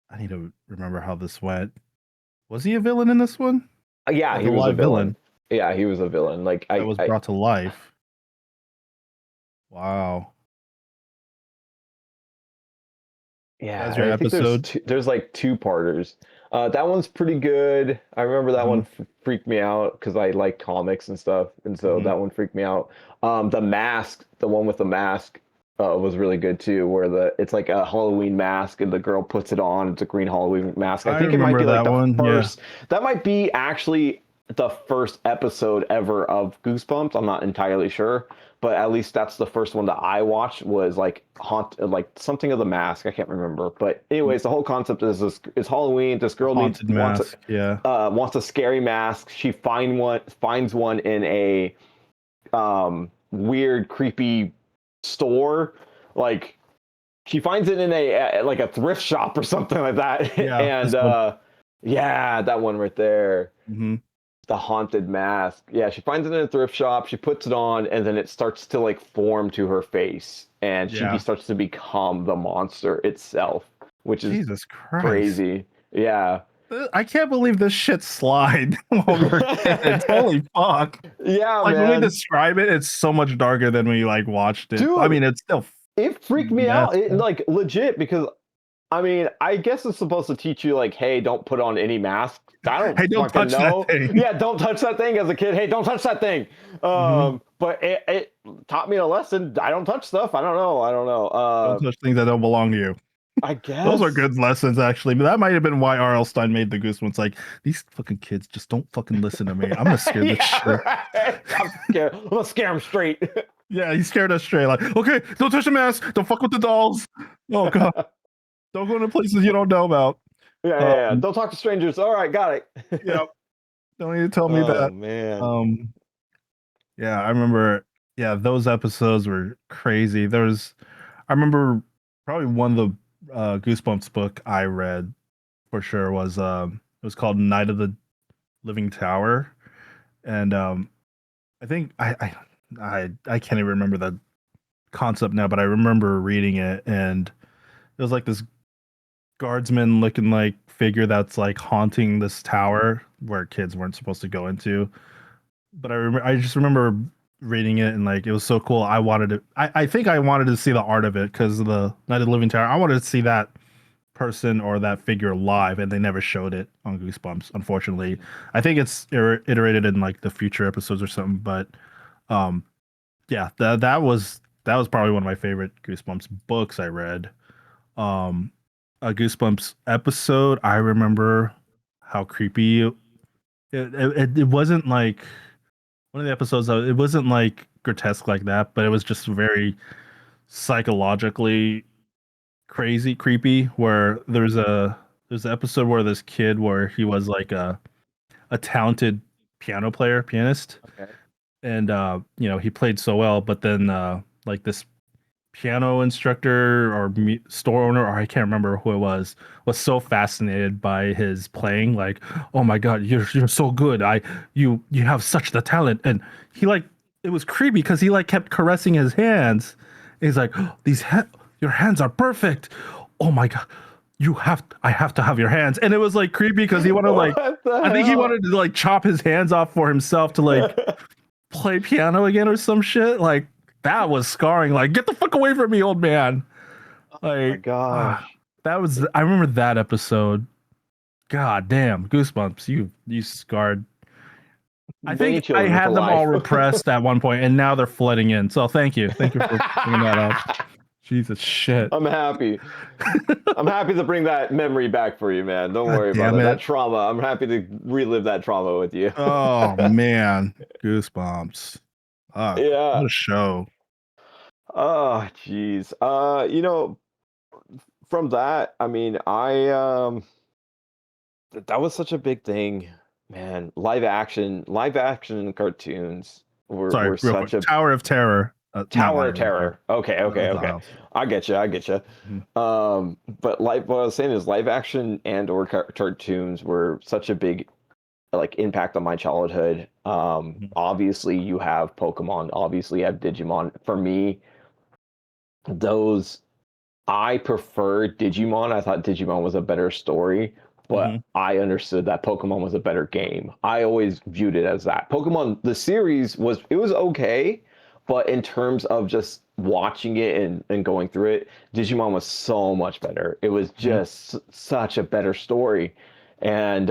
I need to remember how this went. Was he a villain in this one? Yeah, Like he a was a live villain. villain Yeah, he was a villain. Like that was brought to life. Wow. That's your yeah, I think episode. there's like two parters. That one's pretty good. I remember that one Mhm, freaked me out because I like comics and stuff, and so mhm. that one freaked me out. The mask, the one with the mask, was really good too. Where it's like a Halloween mask and the girl puts it on. It's a green Halloween mask. I I think it might remember be like that the one. Yeah. first. That might be actually the first episode ever of Goosebumps. I'm not entirely sure, but at least that's the first one that I watched was like like something of the mask. I can't remember, but Mm, anyways, the whole concept is this: it's Halloween. This a girl haunted mask. Yeah. wants a scary mask. She finds one in a weird, creepy store. Like she finds it in a like a thrift shop or something like that, Yeah. and This one. yeah, that one right there. Hmm. The haunted mask. Yeah, she finds it in a thrift shop, she puts it on, and then it starts to like form to her face, and she Yeah. starts to become the monster itself, which is Jesus Christ. crazy. Yeah. I can't believe this shit slide while we were kids. Holy fuck. Yeah, Like when we man. describe it, it's so much darker than we like watched it. I Dude, mean, it's still it freaked me out. messed It up. like legit because I mean, I guess it's supposed to teach you like, hey, don't put on any mask. I don't Hey, don't fucking touch that know. thing. Yeah, don't touch that thing as a kid. Hey, don't touch that thing. Hmm. But it taught me a lesson. I don't touch stuff. I don't know. I don't know. Don't touch things that don't belong to you. I Those are guess. good lessons, actually. But that might have been why R.L. Stein made the Goosebumps. Like, these fucking kids just don't fucking listen to me. I'm gonna scare the Yeah, shit. right. I'm scared. I'm gonna scare him straight. Yeah, he scared us straight. Like, okay, don't touch the mask. Don't fuck with the dolls. Oh god, don't go to places you don't know about. Yeah. Um, Don't talk to strangers. All right, got yeah, it. don't need to tell me Oh that. man. Um, yeah, I remember. Yeah, those episodes were crazy. I remember probably one of the Goosebumps book I read for sure was it was called Night of the Living Tower. And I think I can't even remember the concept now, but I remember reading it, and it was like this guardsman looking like figure that's like haunting this tower where kids weren't supposed to go into. But I just remember reading it, and like it was so cool. I wanted to. I think I wanted to see the art of it because of the Night of the Living Tower. I wanted to see that person or that figure live, and they never showed it on Goosebumps. Unfortunately, I think it's iterated in like the future episodes or something. But um, yeah, that was probably one of my favorite Goosebumps books I read. Um, a Goosebumps episode. I remember how creepy it wasn't like one of the episodes. It wasn't like grotesque like that, but it was just very psychologically crazy, creepy. Where there's an episode where this kid where he was like a talented pianist, Okay. and he played so well, but then like this piano instructor or store owner, or I can't remember who it was so fascinated by his playing. Like, oh my god, you're so good. You have such the talent, and he like it was creepy because he like kept caressing his hands. He's like, oh, your hands are perfect. Oh my god, I have to have your hands, and it was like creepy because he wanted like. What the I think he hell? wanted to like chop his hands off for himself to like play piano again or some shit. Like that was scarring. Like, get the fuck away from me, old man. Oh my Like, gosh. that was. I remember that episode. God damn, goosebumps. You scarred. I Many think I children for had them all life. repressed at one point, and now they're flooding in. So thank you for bringing that up. Jesus shit. I'm happy. I'm happy to bring that memory back for you, man. Don't God worry about damn it. That it. trauma. I'm happy to relive that trauma with you. Oh man, goosebumps. Fuck. What Yeah. a show. Oh, jeez. From that, I mean, that was such a big thing, man. Live action cartoons were Sorry, were real quick. such a Tower of Terror. Not Tower of Liar Liar. Terror. Okay, That okay, was the okay. house. I get you. I get you. Mhm, But like what I was saying is live action and or cartoons were such a big like impact on my childhood. mhm, Obviously you have Pokemon, obviously you have Digimon. For me, those I prefer Digimon. I thought Digimon was a better story, but mhm, I understood that Pokemon was a better game. I always viewed it as that. Pokemon, the series was okay, but in terms of just watching it and going through it, Digimon was so much better. It was mhm. just such a better story. And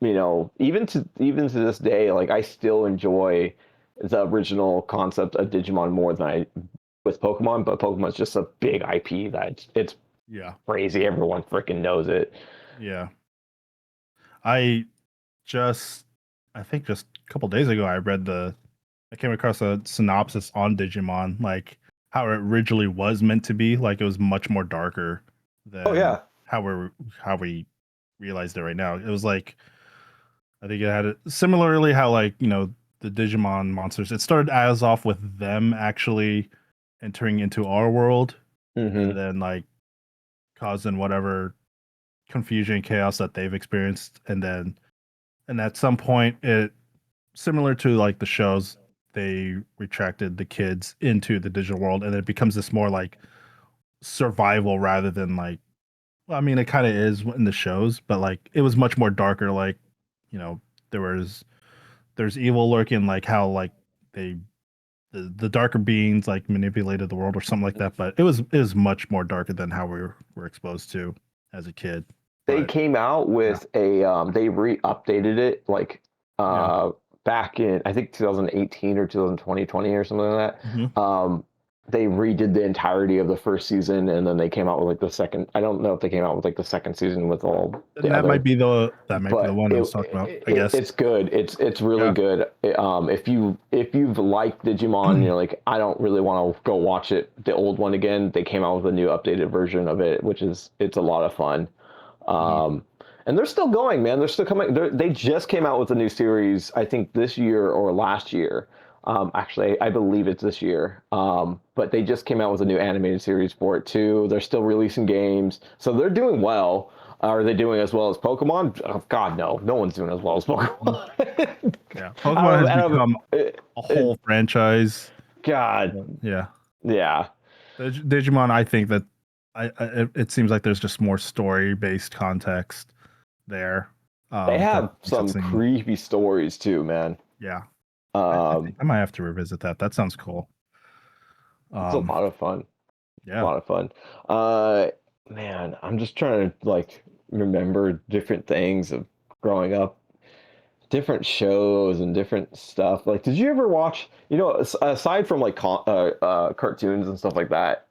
even to this day, like I still enjoy the original concept of Digimon more than I with Pokemon, but Pokemon's just a big IP that it's Yeah, crazy. Everyone freaking knows it. yeah. I just, I think just a couple days ago, I came across a synopsis on Digimon, like how it originally was meant to be. Like it was much more darker Oh than yeah. how we realized it right now. It was like I think it had similarly how like the Digimon monsters. It started as off with them actually entering into our world, and Hmm. then like causing whatever confusion, chaos that they've experienced, and at some point it similar to like the shows, they retracted the kids into the digital world, and it becomes this more like survival rather than like, well, I mean it kind of is in the shows, but like it was much more darker. Like you know there was there's evil lurking, like how like they the darker beings like manipulated the world or something like that, but it was much more darker than how we were exposed to as a kid. They But came out yeah, with a they re-updated it like yeah. uh back in I think 2018 or 2020 or something like Hmm. that. They redid the entirety of the first season and then they came out with like the second. I don't know if they came out with like the second season with all And the other, that might be the but one I was talking about, I guess. it's good. It's really Yeah. good. If you've liked Digimon, you're like I don't really want to go watch it the old one again. They came out with a new updated version of it, which is it's a lot of fun. Mhm. Um, and they're still going, man. They're still coming. They just came out with a new series, I think this year or last year. Actually, I believe it's this year. But they just came out with a new animated series for it too. They're still releasing games, so they're doing well. Are they doing as well as Pokemon? Oh, God, no. No one's doing as well as Pokemon. Yeah, Pokemon has become a whole it, franchise. God, Yeah, yeah. Digimon. I think that it seems like there's just more story based context there. They That have makes it some seem. creepy stories too, man. Yeah, I think Um, I might have to revisit that. That sounds cool. it's a Um, lot of fun. A yeah. lot of fun. Uh, Man, I'm just trying to like remember different things of growing up, different shows and different stuff. Like, did you ever watch? You know, aside from like cartoons and stuff like that,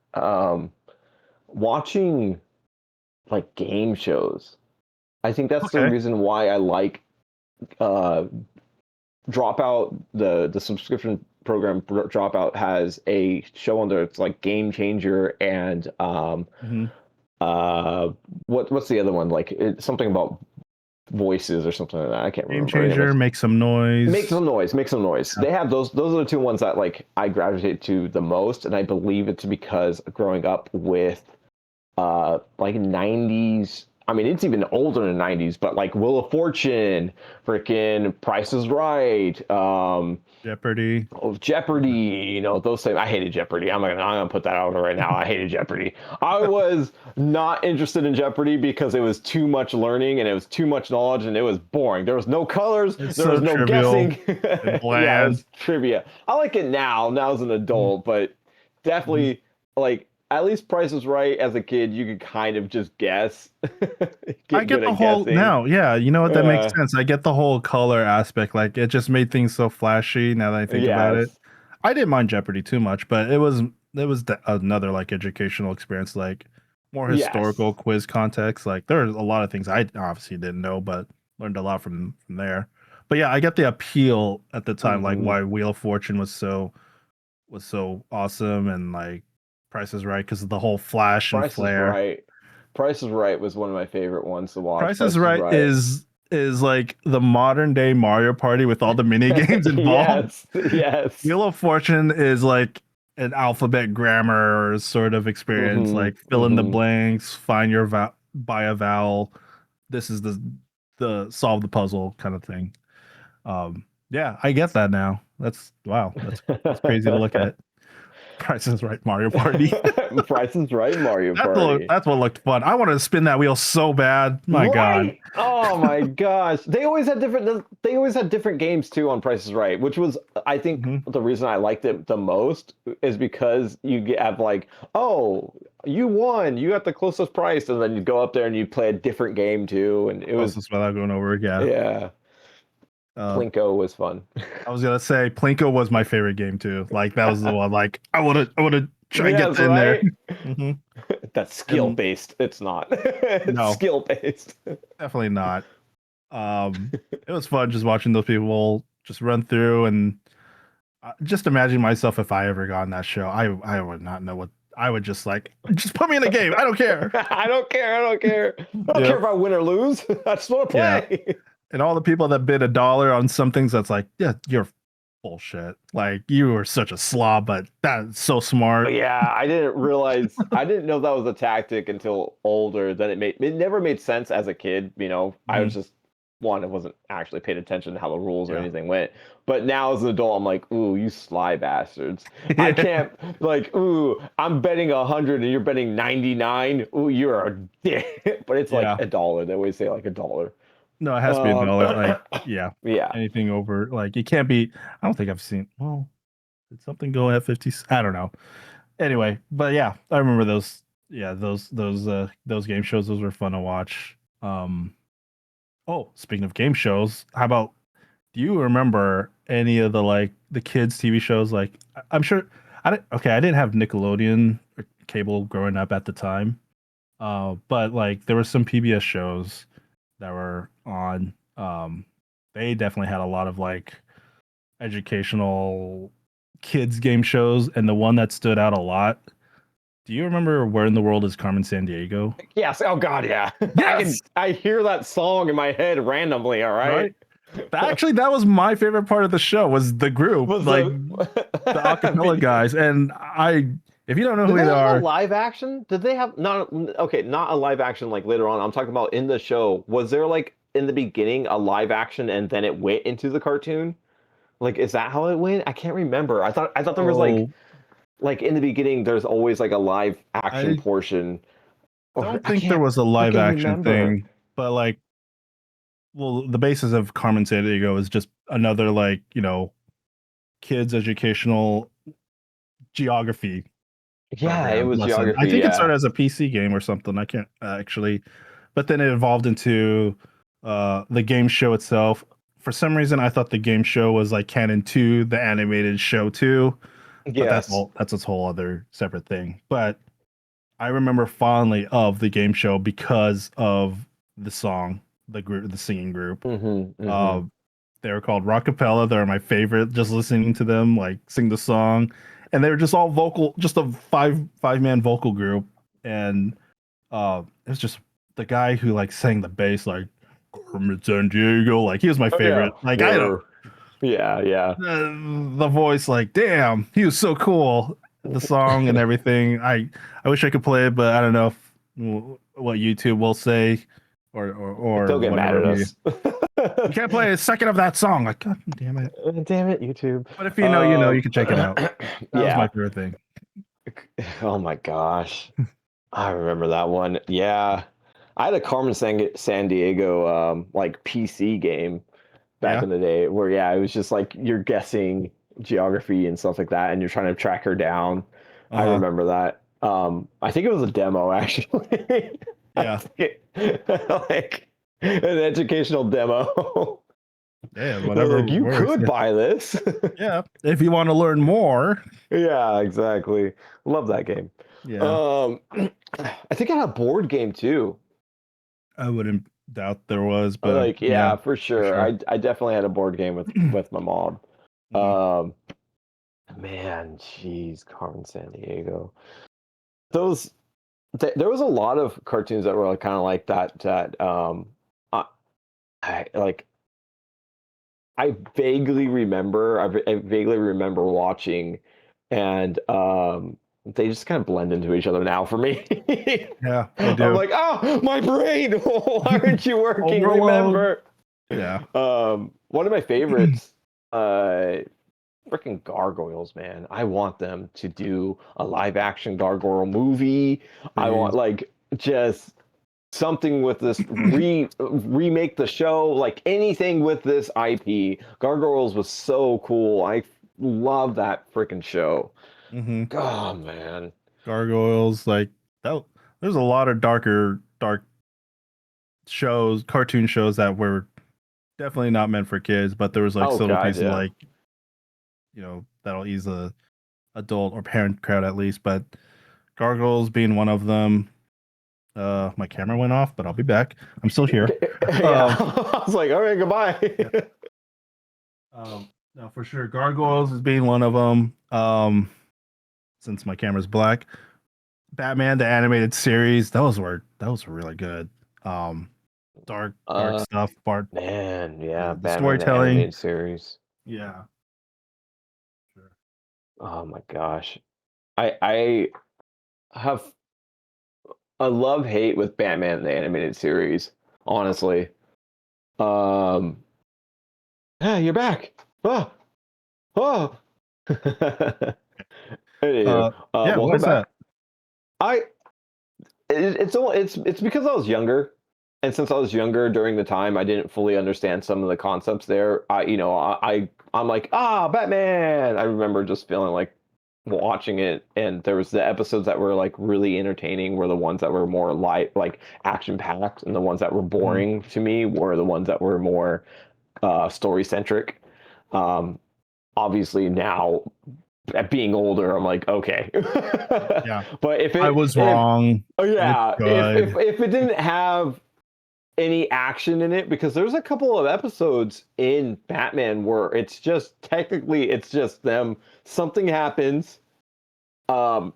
watching like game shows. I think that's the Okay. reason why I like uh, Dropout. The subscription program Dropout has a show on there. It's like Game Changer and Hmm. uh what's the other one, like something about voices or something like that. I can't Game remember. changer. Anyways, Make some make noise. some noise, make some noise. Yeah. They have those are the two ones that like I gravitate to the most, and I believe it's because growing up with like 90s. I mean, it's even older than 90s, but like Wheel of Fortune, freaking Price is Right, Jeopardy. Jeopardy, you know, those things. I hated Jeopardy. I'm gonna put that out right now. I hated Jeopardy. I was not interested in Jeopardy because it was too much learning and it was too much knowledge and it was boring. There was no colors. It's There so was no trivial guessing. and Yeah, bland. it's trivia. I like it now as an adult, but Mhm. definitely like at least Price is Right as a kid, you could kind of just guess, I get get good the at whole guessing. now. Yeah, you know what? That makes Uh, sense. I get the whole color aspect. Like it just made things so flashy. Now that I think about it, yes, I didn't mind Jeopardy too much, but it was another like educational experience, like more yes. historical quiz context. Like there's a lot of things I obviously didn't know, but learned a lot from there. But yeah, I get the appeal at the time, like Hmm. why Wheel of Fortune was so awesome and like Price is Right because of the whole flash and Price is flair. Right. Price is Right was one of my favorite ones to watch. Price is Price is Right Right. is like the modern day Mario Party with all the mini games involved. Yes, yes. Wheel of Fortune is like an alphabet grammar sort of experience, Hmm. like fill in the Hmm. blanks, find your buy a vowel. This is the solve the puzzle kind of thing. Yeah, I get that now. That's wow. That's crazy to look at. Price is Right Mario Party. Price is Right Mario Party. That's what looked fun. I wanted to spin that wheel so bad. My God. Right. Oh my gosh. They always had different games too on Price is Right, which was I think Hmm. the reason I liked it the most is because have like, oh, you won, you got the closest price, and then you go up there and you play a different game too, and it was Closest without going over. Yeah. yeah. Uh, Plinko was fun. I was gonna say Plinko was my favorite game too. Like that was the one. Like I wanna try and get Yes, in there. right? Hmm. That's skill And based. It's not. It's no, skill based. definitely not. It was fun just watching those people just run through and just imagine myself if I ever got on that show. I would not know what I would just put me in a game. I don't care. I don't care. I don't care. I don't care Yep. if I win or lose. I just want to Yeah. play. And all the people that bid $1 on some things that's like, yeah, you're bullshit. Like you are such a slob, but that's so smart. Yeah, I didn't realize. I didn't know that was a tactic until older. Then it never made sense as a kid. You know, I Mhm. was just one. I wasn't actually paying attention to how the rules or Yeah. anything went. But now as an adult, I'm like, ooh, you sly bastards. I can't like, ooh, I'm betting 100 and you're betting 99. Ooh, you're a dick. But it's like Yeah. $1. They always say like $1. No, it has to be a Um, dollar. Like, yeah. yeah. Anything over like it can't be. I don't think I've seen. Well, did something go at 50? I don't know. Anyway, but yeah, I remember those. Yeah, those game shows. Those were fun to watch. Oh, speaking of game shows, how about do you remember any of the like the kids TV shows? Like I'm sure I didn't. Okay, I didn't have Nickelodeon or cable growing up at the time. But like there were some PBS shows that were on. They definitely had a lot of like educational kids game shows, and the one that stood out a lot. Do you remember Where in the World is Carmen San Diego? Yes. Oh God, yeah. Yes. I hear that song in my head randomly, all right? Right. Actually, that was my favorite part of the show was the group, Was like the the acapella guys, and I If you don't know Did who they they have a are, live action? Did they have not okay, not a live action like later on. I'm talking about in the show. Was there like in the beginning a live action and then it went into the cartoon? Like, is that how it went? I can't remember. I thought there was oh, like in the beginning there's always like a live action I portion. Or don't I think there can't was a live fucking action remember. thing, but like, well, the basis of Carmen Sandiego is just another like kids educational geography Yeah, it program was lesson. I geography. think it Yeah, started as a PC game or something. I can't actually, but then it evolved into the game show itself. For some reason, I thought the game show was like canon to the animated show too, but yes. that's a whole other separate thing. But I remember fondly of the game show because of the song, the group, the singing group. Mm-hmm. Mm-hmm. Uh, they were called Rockapella. They're my favorite. Just listening to them like sing the song, and they were just all vocal, just a five man vocal group. And it was just the guy who like sang the bass, like Carmen San Diego. Like he was my Oh yeah. favorite. Like I don't Were yeah, yeah. the voice. Like damn, he was so cool. The song and everything. I wish I could play it, but I don't know what YouTube will say or They'll get mad whatever at media. us. You can't play a second of that song. Like, God damn it. Damn it, YouTube. But if you know, you know, you can check it out. That was my Yeah. favorite thing. Oh my gosh. I remember that one. Yeah. I had a San Diego like PC game back Yeah. in the day where yeah, it was just like you're guessing geography and stuff like that and you're trying to track her down. I Uh-huh. remember that. I think it was a demo actually. I Yeah. think like an educational demo. Yeah. They're Whatever like, you works. could Yeah. buy this. Yeah. If you want to learn more. Yeah, exactly. Love that game. Yeah. Um, I think I had a board game too. I wouldn't doubt there was, but Like, yeah, yeah, for for sure. sure. I definitely had a board game with my mom. Mhm. Um, man, jeez, Carmen San Diego. Those there was a lot of cartoons that were like, kind of like that. I, I like I vaguely remember watching, and they just kind of blend into each other now for me. Yeah, they I'm do. like, oh, my brain, why aren't you working? Overload. Remember. Yeah. One of my favorites, freaking gargoyles, man. I want them to do a live action gargoyle movie. I want Please. like just something with this remake the show, like anything with this IP. Gargoyles was so cool. I love that freaking show. Hmm. Oh man. Gargoyles, like that. There's a lot of dark shows, cartoon shows that were definitely not meant for kids, but there was like Oh subtle god, pieces yeah. like that'll ease the adult or parent crowd at least. But Gargoyles being one of them. My camera went off, but I'll be back. I'm still here. Yeah. Um, I was like, all right, yeah. goodbye. No, for sure. Gargoyles is being one of them. Since my camera's black, Batman the animated series, those were really good. Um, dark uh stuff. Part Man, yeah, the Batman the storytelling. animated series. Yeah, sure. Oh my gosh. I have a love hate with Batman the animated series, honestly. Um Hey, you're back. Oh, oh. Anywho, Yeah. Why welcome is that? back. I it's because I was younger, and since I was younger during the time, I didn't fully understand some of the concepts there. I'm like Batman. I remember just feeling like watching it, and there was the episodes that were like really entertaining were the ones that were more light, like action packed, and the ones that were Mhm. boring to me were the ones that were more story centric. Um, Obviously now at being older, I'm like, okay. Yeah, But I was if wrong. oh It's yeah, good. if it didn't have any action in it, because there's a couple of episodes in Batman where it's just them. Something happens.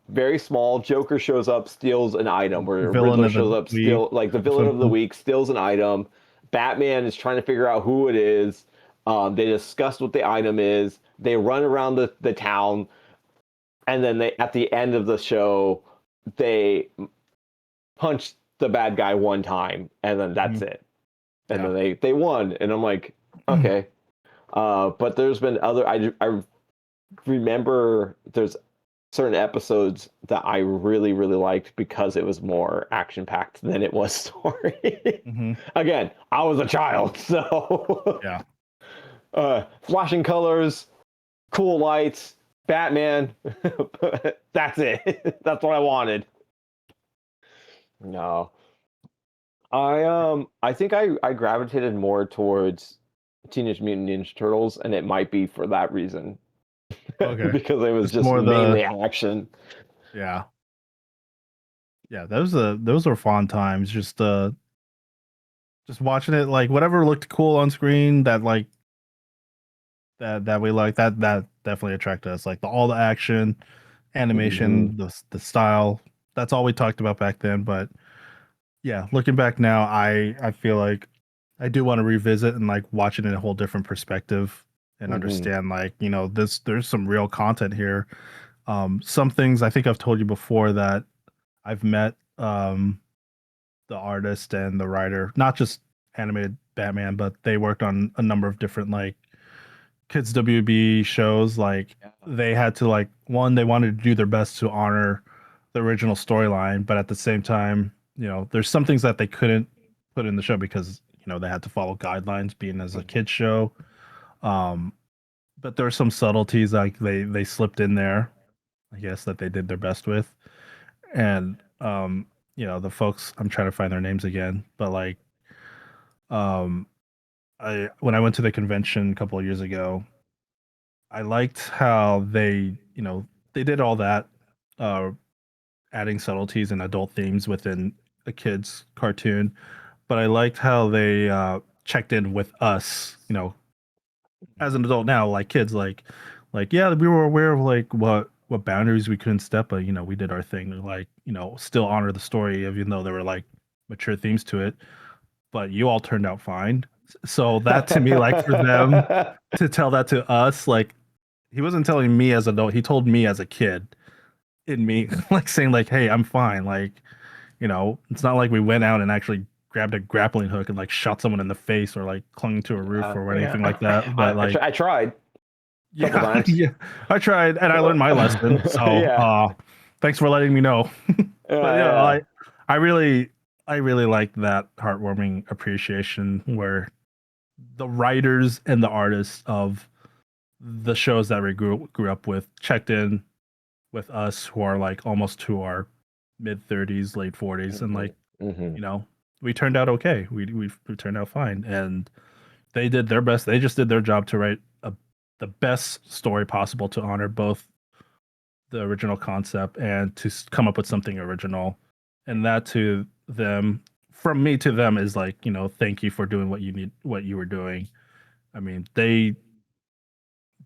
Very small. Joker shows up, steals an item. Where Villain Riddler of the shows up, week like the or villain of the something. week, steals an item. Batman is trying to figure out who it is. They discuss what the item is. They run around the town and then they at the end of the show they punch the bad guy one time, and then that's Mhm. it. And Yeah. then they won, and I'm like, okay. But there's been other. I remember there's certain episodes that I really really liked because it was more action packed than it was story. Hmm. Again, I was a child, so Yeah. flashing colors, cool lights, Batman. That's it. That's what I wanted. No. I think I gravitated more towards Teenage Mutant Ninja Turtles, and it might be for that reason Okay. because it was Just just more the mainly action. yeah. Yeah, those are fun times. Just watching it, like whatever looked cool on screen that like that we like, that definitely attracted us. Like all the action, Hmm. animation, the style. That's all we talked about back then. But yeah, looking back now, I feel like I do want to revisit and like watch it in a whole different perspective and Hmm. understand like, this there's some real content here. Some things I think I've told you before that I've met the artist and the writer, not just animated Batman, but they worked on a number of different like kids WB shows. Like they had to like one, they wanted to do their best to honor the original storyline, but at the same time, there's some things that they couldn't put in the show because they had to follow guidelines, being as a kids show. Um, but there are some subtleties like they slipped in there, I guess, that they did their best with, and the folks, I'm trying to find their names again, but like um I when I went to the convention a couple of years ago, I liked how they did all that, uh, adding subtleties and adult themes within a kid's cartoon. But I liked how they checked in with us, as an adult now, like kids, like yeah, we were aware of like what boundaries we couldn't step, but we did our thing to like still honor the story, even though there were like mature themes to it. But you all turned out fine. So that to me, like for them to tell that to us, like he wasn't telling me as an adult, he told me as a kid in me, like saying like, "Hey, I'm fine." Like, it's not like we went out and actually grabbed a grappling hook and like shot someone in the face or like clung to a roof or Yeah, anything like that. But like, I tried a couple yeah, times. yeah, I tried and I learned my lesson. So, Yeah, thanks for letting me know. But yeah, yeah. I really, I really like that heartwarming appreciation where the writers and the artists of the shows that we grew up with checked in with us who are like almost to our mid 30s, late 40s, and Hmm. like, Hmm. you know, we turned out okay. We turned out fine, and they did their best. They just did their job to write the best story possible to honor both the original concept and to come up with something original. And that to them, from me to them, is like, thank you for doing what you were doing. I mean, they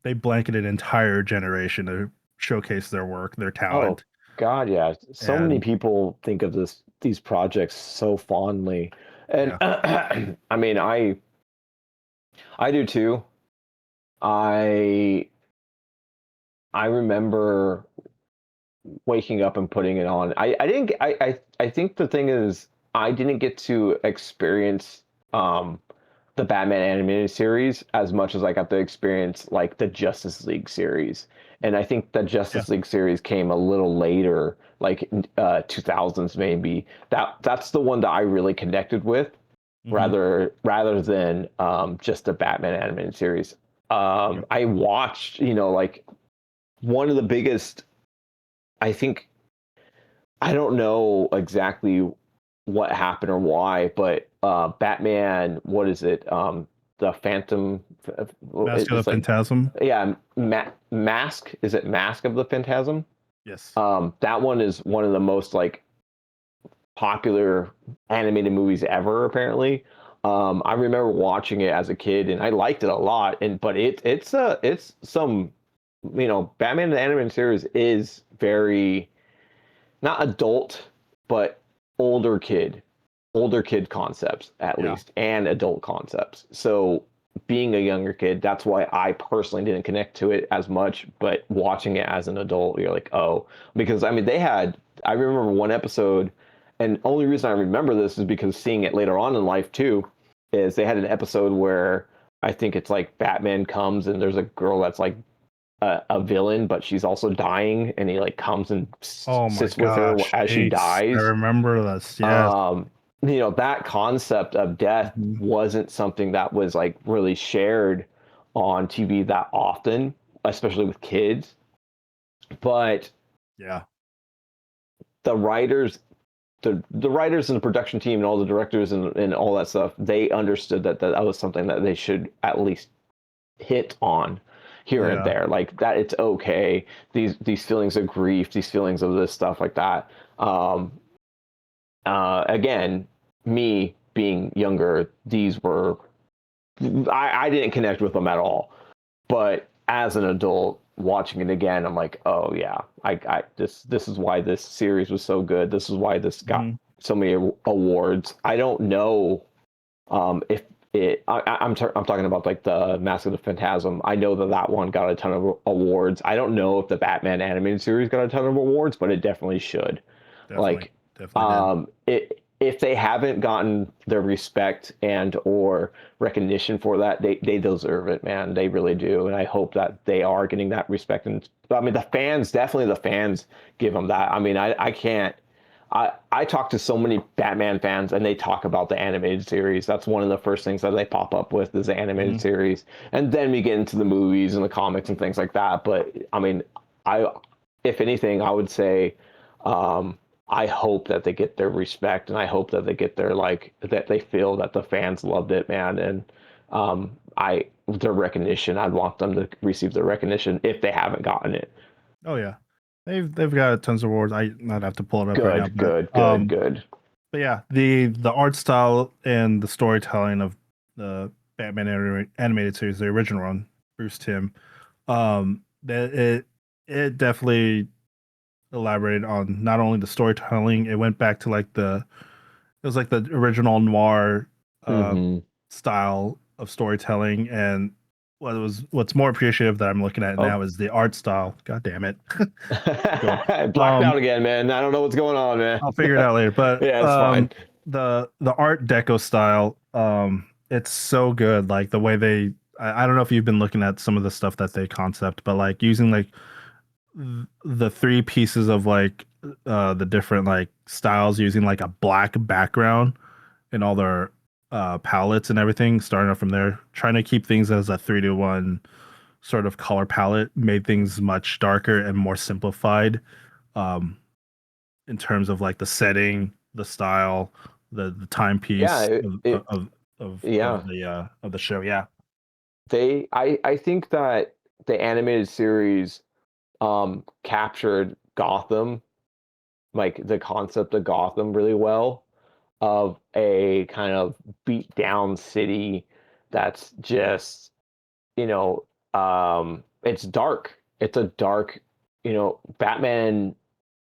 blanketed an entire generation to showcase their work, their Oh talent, God, yeah. So many and people think of these projects so fondly, and yeah, I mean, I do too. I I remember waking up and putting it on. I didn't. I think the thing is, I didn't get to experience um the Batman animated series as much as I got to experience like the Justice League series. And I think the yeah, Justice League series came a little later, like 2000s maybe. That's the one that I really connected with, hmm, rather than just the Batman animated series. yep, I watched, like one of the biggest. I think I don't know exactly what happened or why, but Batman, what is it? The Phantom. Mask of the It's like, Phantasm. yeah, Mask. Is it Mask of the Phantasm? Yes, That one is one of the most like popular animated movies ever, apparently. I remember watching it as a kid, and I liked it a lot. And but it's some, Batman the animated series is very not adult, but older kid, older kid concepts at yeah, least, and adult concepts. So being a younger kid, that's why I personally didn't connect to it as much. But watching it as an adult, you're like, oh, because I mean, I remember one episode, and only reason I remember this is because seeing it later on in life too, is they had an episode where I think it's like Batman comes and there's a girl that's like a villain, but she's also dying, and he like comes and Oh my sits with her gosh, as she Ace. I dies. remember this. Yes. um that concept of death Mhm. wasn't something that was like really shared on TV that often, especially with kids. But Yeah. the writers, the writers and the production team and all the directors and all that stuff, they understood that was something that they should at least hit on here and Yeah. there, like that it's okay, these feelings of grief, these feelings of this stuff like that. um Again, me being younger, these were, I didn't connect with them at all. But as an adult watching it again, I'm like, oh yeah, I this is why this series was so good. This is why this got Mhm. so many awards. I don't know if I'm talking about like the Mask of the Phantasm. I know that one got a ton of awards. I don't know if the Batman animated series got a ton of awards, but it definitely should. Definitely. Like, Definitely did. if they haven't gotten their respect and or recognition for that, they deserve it, man. They really do, and I hope that they are getting that respect. And I mean, the fans give them that. I mean, I can't. I talk to so many Batman fans, and they talk about the animated series. That's one of the first things that they pop up with, is the animated Mhm. series, and then we get into the movies and the comics and things like that. But I mean, I, if anything, I would say, um, I hope that they get their respect, and I hope that they get their, like, that they feel that the fans loved it, man, and their recognition. I'd want them to receive their recognition if they haven't gotten it. Oh yeah. They've got tons of awards. I'd have to pull it up right now, Good, but good, good, good. but yeah, the art style and the storytelling of the Batman animated series, the original one, Bruce Timm, that it definitely elaborated on not only the storytelling, it went back to like it was like the original noir uh Mm-hmm. style of storytelling. And what's more appreciative that I'm looking at Oh. now is the art style. God damn it. Going. Blacked out again, man. I don't know what's going on, man. I'll figure it out later. But Yeah, it's fine. the Art Deco style, it's so good. Like the way I don't know if you've been looking at some of the stuff that they concept, but like using like the three pieces of like the different like styles, using like a black background in all their palettes and everything, starting off from there, trying to keep things as a 3-to-1 sort of color palette, made things much darker and more simplified. Um, in terms of like the setting, the style, the Yeah, timepiece yeah. of the show. Yeah. I think that the animated series captured Gotham, like the concept of Gotham really well, of a kind of beat down city that's just, you know, it's dark. It's a dark, Batman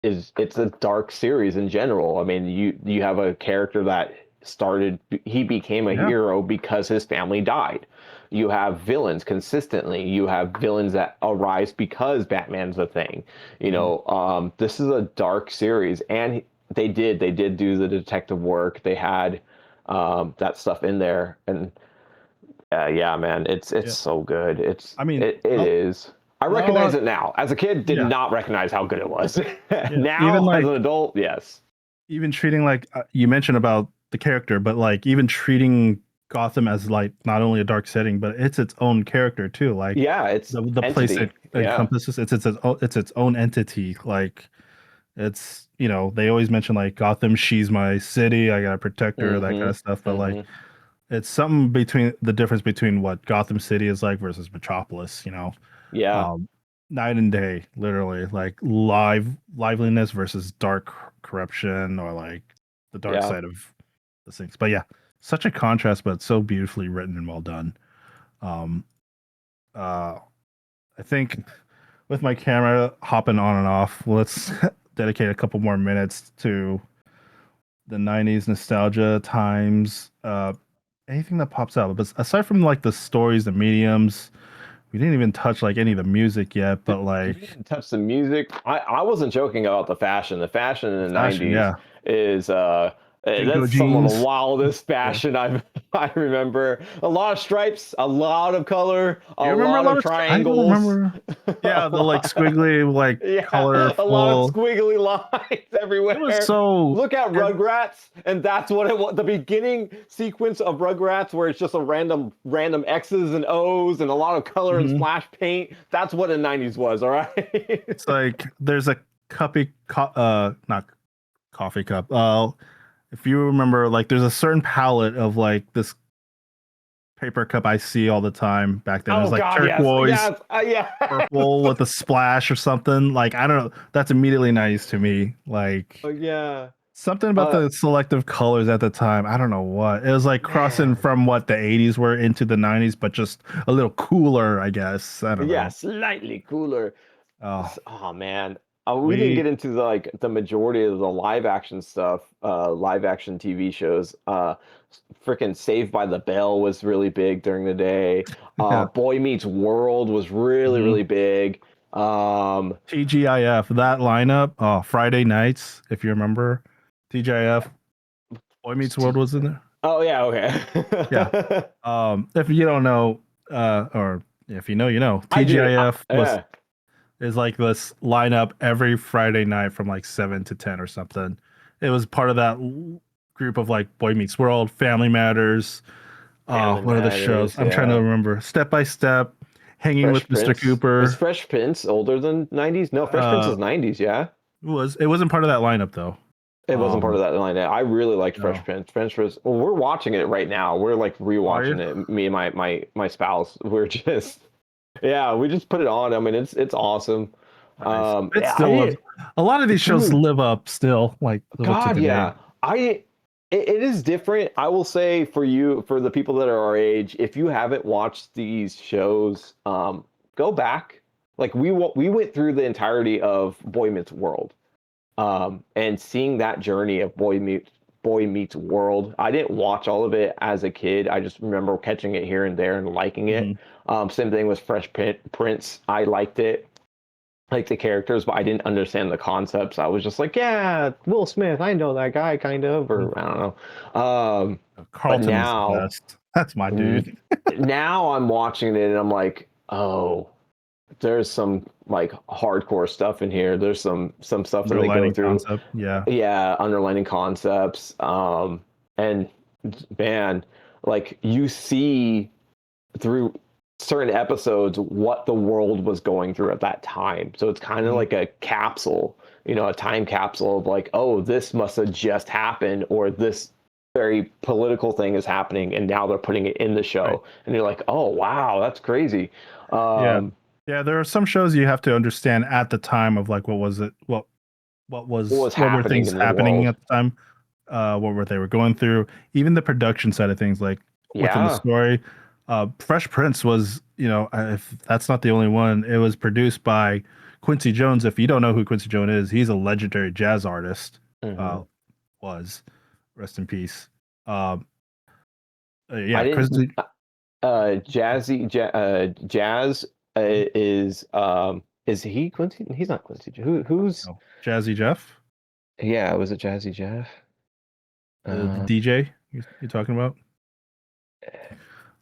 it's a dark series in general. I mean, you have a character that he became a Yeah. hero because his family died. You have villains consistently. You have villains that arise because Batman's a thing. Mhm. This is a dark series, and they did do the detective work. They had that stuff in there, and yeah, man, it's Yeah. so good. I mean, It is. I not a recognize lot. it now. As a kid, did Yeah. not recognize how good it was. Yeah. Even Now, as an like adult, yes. even treating like you mentioned about the character, but like even treating Gotham as like not only a dark setting, but it's its own character too. Like Yeah, it's the place it entity. Yeah. encompasses, it's its own entity. Like it's, they always mention like Gotham, she's my city, I gotta protect her, that kind Mm-hmm. of stuff. But like Mm-hmm. it's something between the difference between what Gotham City is like versus Metropolis. Yeah. Um, night and day, literally, like liveliness versus dark corruption, or like the dark Yeah. side of the things. But yeah, such a contrast, but so beautifully written and well done. Um, uh, I think with my camera hopping on and off, let's dedicate a couple more minutes to the 90s nostalgia times. anything that pops out. But aside from like the stories, the mediums, we didn't even touch like any of the music yet. But We like didn't touch the music. I wasn't joking about the fashion. The fashion in the fashion, 90s yeah, is Jinko that's some of the jeans, wildest yeah. fashion I remember. A lot of stripes, a lot of color, a You remember a lot lot of of? I don't triangles. remember. A Yeah, the like lot. squiggly, like Yeah, a lot of colorful. squiggly lines It was everywhere. so. Look at And Rugrats, and that's what it was. The beginning sequence of Rugrats, where it's just a random X's and O's and a lot of color and mhm. splash paint. That's what the '90s was. All right. It's like there's a not coffee cup. If you remember, like there's a certain palette of like this paper cup I see all the time back then. It was Oh like God, yes, turquoise, yes, yeah. purple with a splash or something. Like I don't know. That's immediately nice to me. Like Oh yeah. something about Uh, the selective colors at the time. I don't know what. It was like crossing man. from what the 80s were into the 90s, but just a little cooler, I guess. I don't Yeah, know. slightly cooler. Oh, Oh man, we didn't we get into the majority of the live action stuff, live action TV shows. Freaking Saved by the Bell was really big during the day. yeah. Boy Meets World was really Mhm. really big. TGIF, that lineup, oh, Friday nights, if you remember. TGIF, Boy Meets World was in there. Oh yeah, Yeah. okay. If you don't know, or if you know, you know, I do. TGIF was Yeah, is like this lineup every Friday night from like 7 to 10 or something. It was part of that group of like Boy Meets World, Family Matters. Family What are the shows? Matters. I'm trying to Yeah. remember. Step by Step, Hanging with Fresh Mr. Prince. Was Cooper. Fresh Prince older than '90s? No, Fresh Prince Uh, is '90s. Yeah. it wasn't part of that lineup though. It wasn't part of Um, that line. I really liked Fresh no. Prince. Fresh Prince. Well, we're watching it right now. We're like Are you? rewatching it. Me and my spouse. We're just yeah. We just put it on. I mean, it's awesome. Nice. It Yeah. I still lives. didn't, A lot of these shows dude. live up still, like live up to God, today. yeah. It is different. I will say for you, for the people that are our age, if you haven't watched these shows, go back. Like we went through the entirety of Boy Meets World, and seeing that journey of Boy Meets World. I didn't watch all of it as a kid. I just remember catching it here and there and liking it. Hmm. Same thing with Prince. I liked it, like the characters, but I didn't understand the concepts. I was just like, yeah, Will Smith, I know that guy, kind of, or I don't know. But Carlton was the now, best. That's my n- dude. now I'm watching it and I'm like, oh, there's some like hardcore stuff in here. There's some stuff that they go Underlining through. concept. Yeah. Yeah, underlining concepts. And man, like you see through certain episodes what the world was going through at that time. So it's kind of Mhm. like a capsule, a time capsule of like, oh, this must have just happened, or this very political thing is happening, and now they're putting it in the Right. show, and you're like, oh wow, that's crazy. Yeah. Um, Yeah. There are some shows you have to understand at the time of like what was it? what was What were happening things in the happening world? at the time? What were they were going through? Even the production side of things, like within the Yeah. story. Fresh Prince was, if that's not the only one, it was produced by Quincy Jones. If you don't know who Quincy Jones is, he's a legendary jazz artist. Hmm. Was rest in peace. Um, I yeah, didn't. Quincy. Jazz is he Quincy? He's not Quincy. Who's No, Jazzy Jeff, yeah, was it Jazzy Jeff? the Uh, DJ you're talking about.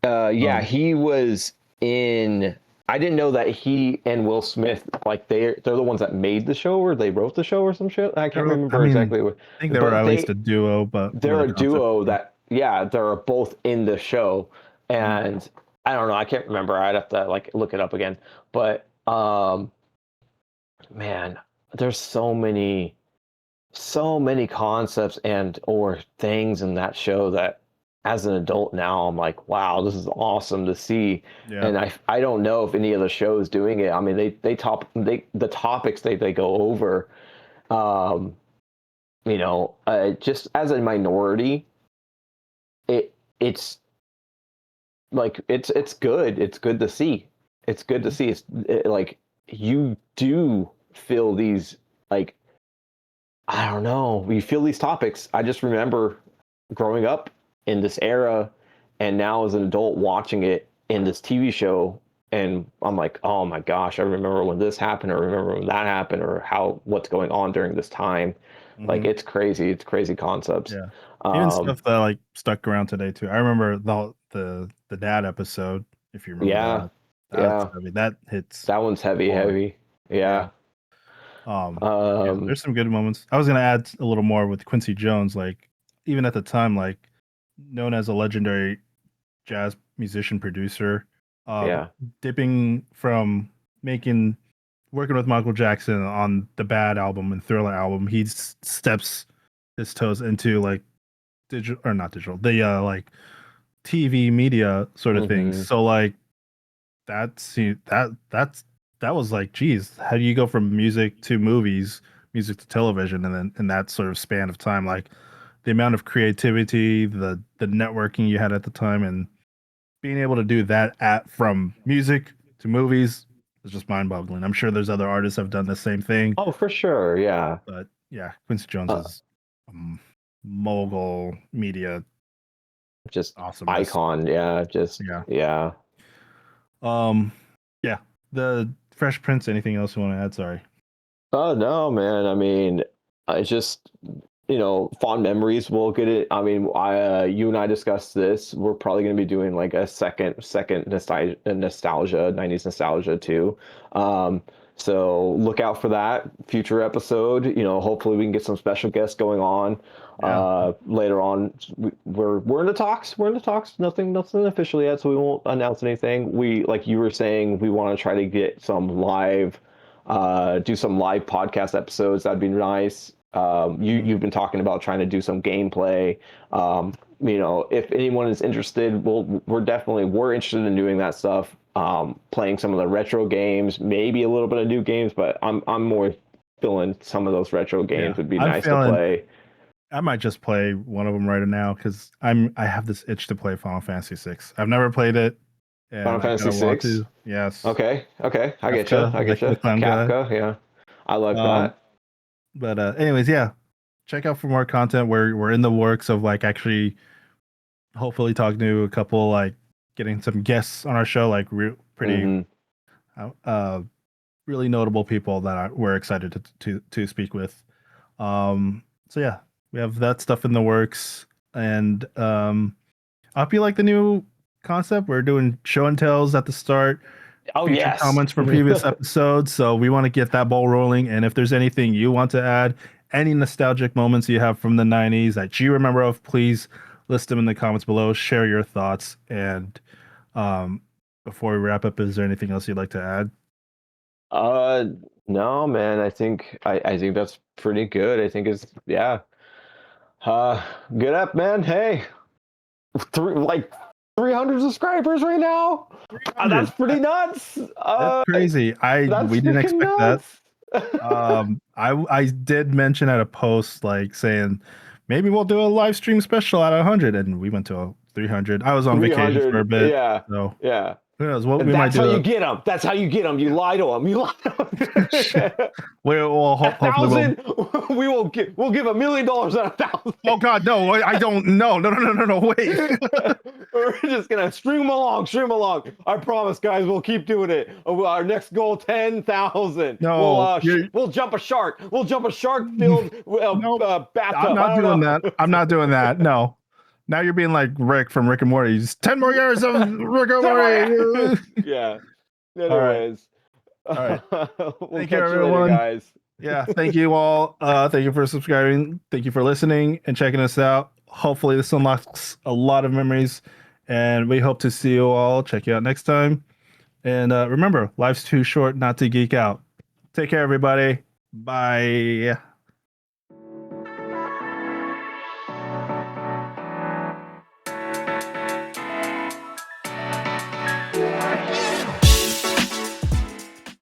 yeah, Um, he was in. I didn't know that he and Will Smith, like they're the ones that made the show or they wrote the show or some shit. I can't I remember mean, exactly what, I think they were but at least a duo, but with they're a a concept. duo Yeah. that yeah, they're both in the show, Mhm. and I don't know, I can't remember. I'd have to like look it up again, but man, there's so many concepts and or things in that show that as an adult now I'm like, wow, this is awesome to see. Yeah. And I don't know if any other show is doing it. I mean, the topics they go over, um just as a minority, it's like it's good. It's good to see. It's good to see. Like you do feel these, like, I don't know. We feel these topics. I just remember growing up in this era and now as an adult watching it in this TV show, and I'm like, oh my gosh, I remember when this happened, or I remember when that happened, or what's going on during this time. Like, Hmm. it's crazy. It's crazy concepts. Yeah. Even Um, stuff that like stuck around today too. I remember the dad episode, if you remember yeah, that. That's yeah, I mean that hits that one's heavy, hard. heavy. Yeah. Yeah. Yeah, Um, there's some good moments. I was gonna add a little more with Quincy Jones, like even at the time, like known as a legendary jazz musician producer, um, yeah. dipping from making working with Michael Jackson on the Bad album and Thriller album, he steps his toes into like digital or not digital, the like TV media sort of things. Hmm. So like that was like, geez, how do you go from music to movies, music to television, and then in that sort of span of time, like the amount of creativity, the networking you had at the time, and being able to do that at from music to movies is just mind-boggling. I'm sure there's other artists have done the same thing, Oh, for sure. Yeah. but yeah, Quincy Jones Uh, is mogul media just awesomeness. icon. Yeah. Just, Yeah. yeah. Um, yeah. The Fresh Prince. Anything else you want to add? Sorry. Oh no, man. I mean, I just, fond memories. We'll get it. I mean, you and I discussed this. We're probably going to be doing like a second nostalgia, 90s nostalgia too. Um, so look out for that future episode. Hopefully we can get some special guests going on Yeah. later on. We're in the talks. We're in the talks. Nothing official yet, so we won't announce anything. We, like you were saying, we want to try to get some live do some live podcast episodes. That'd be nice. Mhm. You've been talking about trying to do some gameplay. If anyone is interested, we're interested in doing that stuff. Playing some of the retro games, maybe a little bit of new games, but I'm more feeling some of those retro Yeah. games would be I'm nice to feeling. play. I might just play one of them right now because I have this itch to play Final Fantasy VI. I've never played it, Final and I Fantasy kind of want six. to. Yes. Okay, okay, I get you. Kafka, I get like the you. clown guy. Kafka, yeah, I like Um, that. but anyways, yeah. Check out for more content. We're in the works of like actually hopefully talking to a couple, like getting some guests on our show, like pretty Hmm. uh, uh really notable people that we're excited to speak with. So yeah, we have that stuff in the works, and I hope you like the new concept. We're doing show and tells at the start, Oh featured yes. comments from previous episodes. So we want to get that ball rolling. And if there's anything you want to add, any nostalgic moments you have from the 90s that you remember of, please list them in the comments below. Share your thoughts. And um, before we wrap up, is there anything else you'd like to add? Uh, no, man. I think that's pretty good. I think it's, yeah. Uh, Good up, man. Hey, like 300 subscribers right now. That's 300. pretty nuts. That's crazy. That's We didn't freaking expect that. nuts. I did mention at a post like saying maybe we'll do a live stream special at 100, and we went to a 300. I was on vacation for a 300. bit, Yeah, so yeah. who knows? What And we might that's how do you a get them. That's how you get them. You yeah. lie to them. You lie to them. We'll A hopefully we'll. thousand, we'll give $1 million on a thousand. Oh God, no! I don't. No! Wait. We're just gonna string them along, string them along. I promise, guys, we'll keep doing it. Our next goal, 10,000. No, We'll jump a shark. We'll jump a shark-filled nope. I'm bathtub. I not don't doing that. know. I'm not doing that. No. Now you're being like Rick from Rick and Morty. 10 more years of Rick and Morty. Yeah. All right. Anyways, All right. we'll Thank you, catch you later, everyone. guys. Yeah, thank you all. Thank you for subscribing. Thank you for listening and checking us out. Hopefully, this unlocks a lot of memories, and we hope to see you all. Check you out next time. And remember, life's too short not to geek out. Take care, everybody. Bye.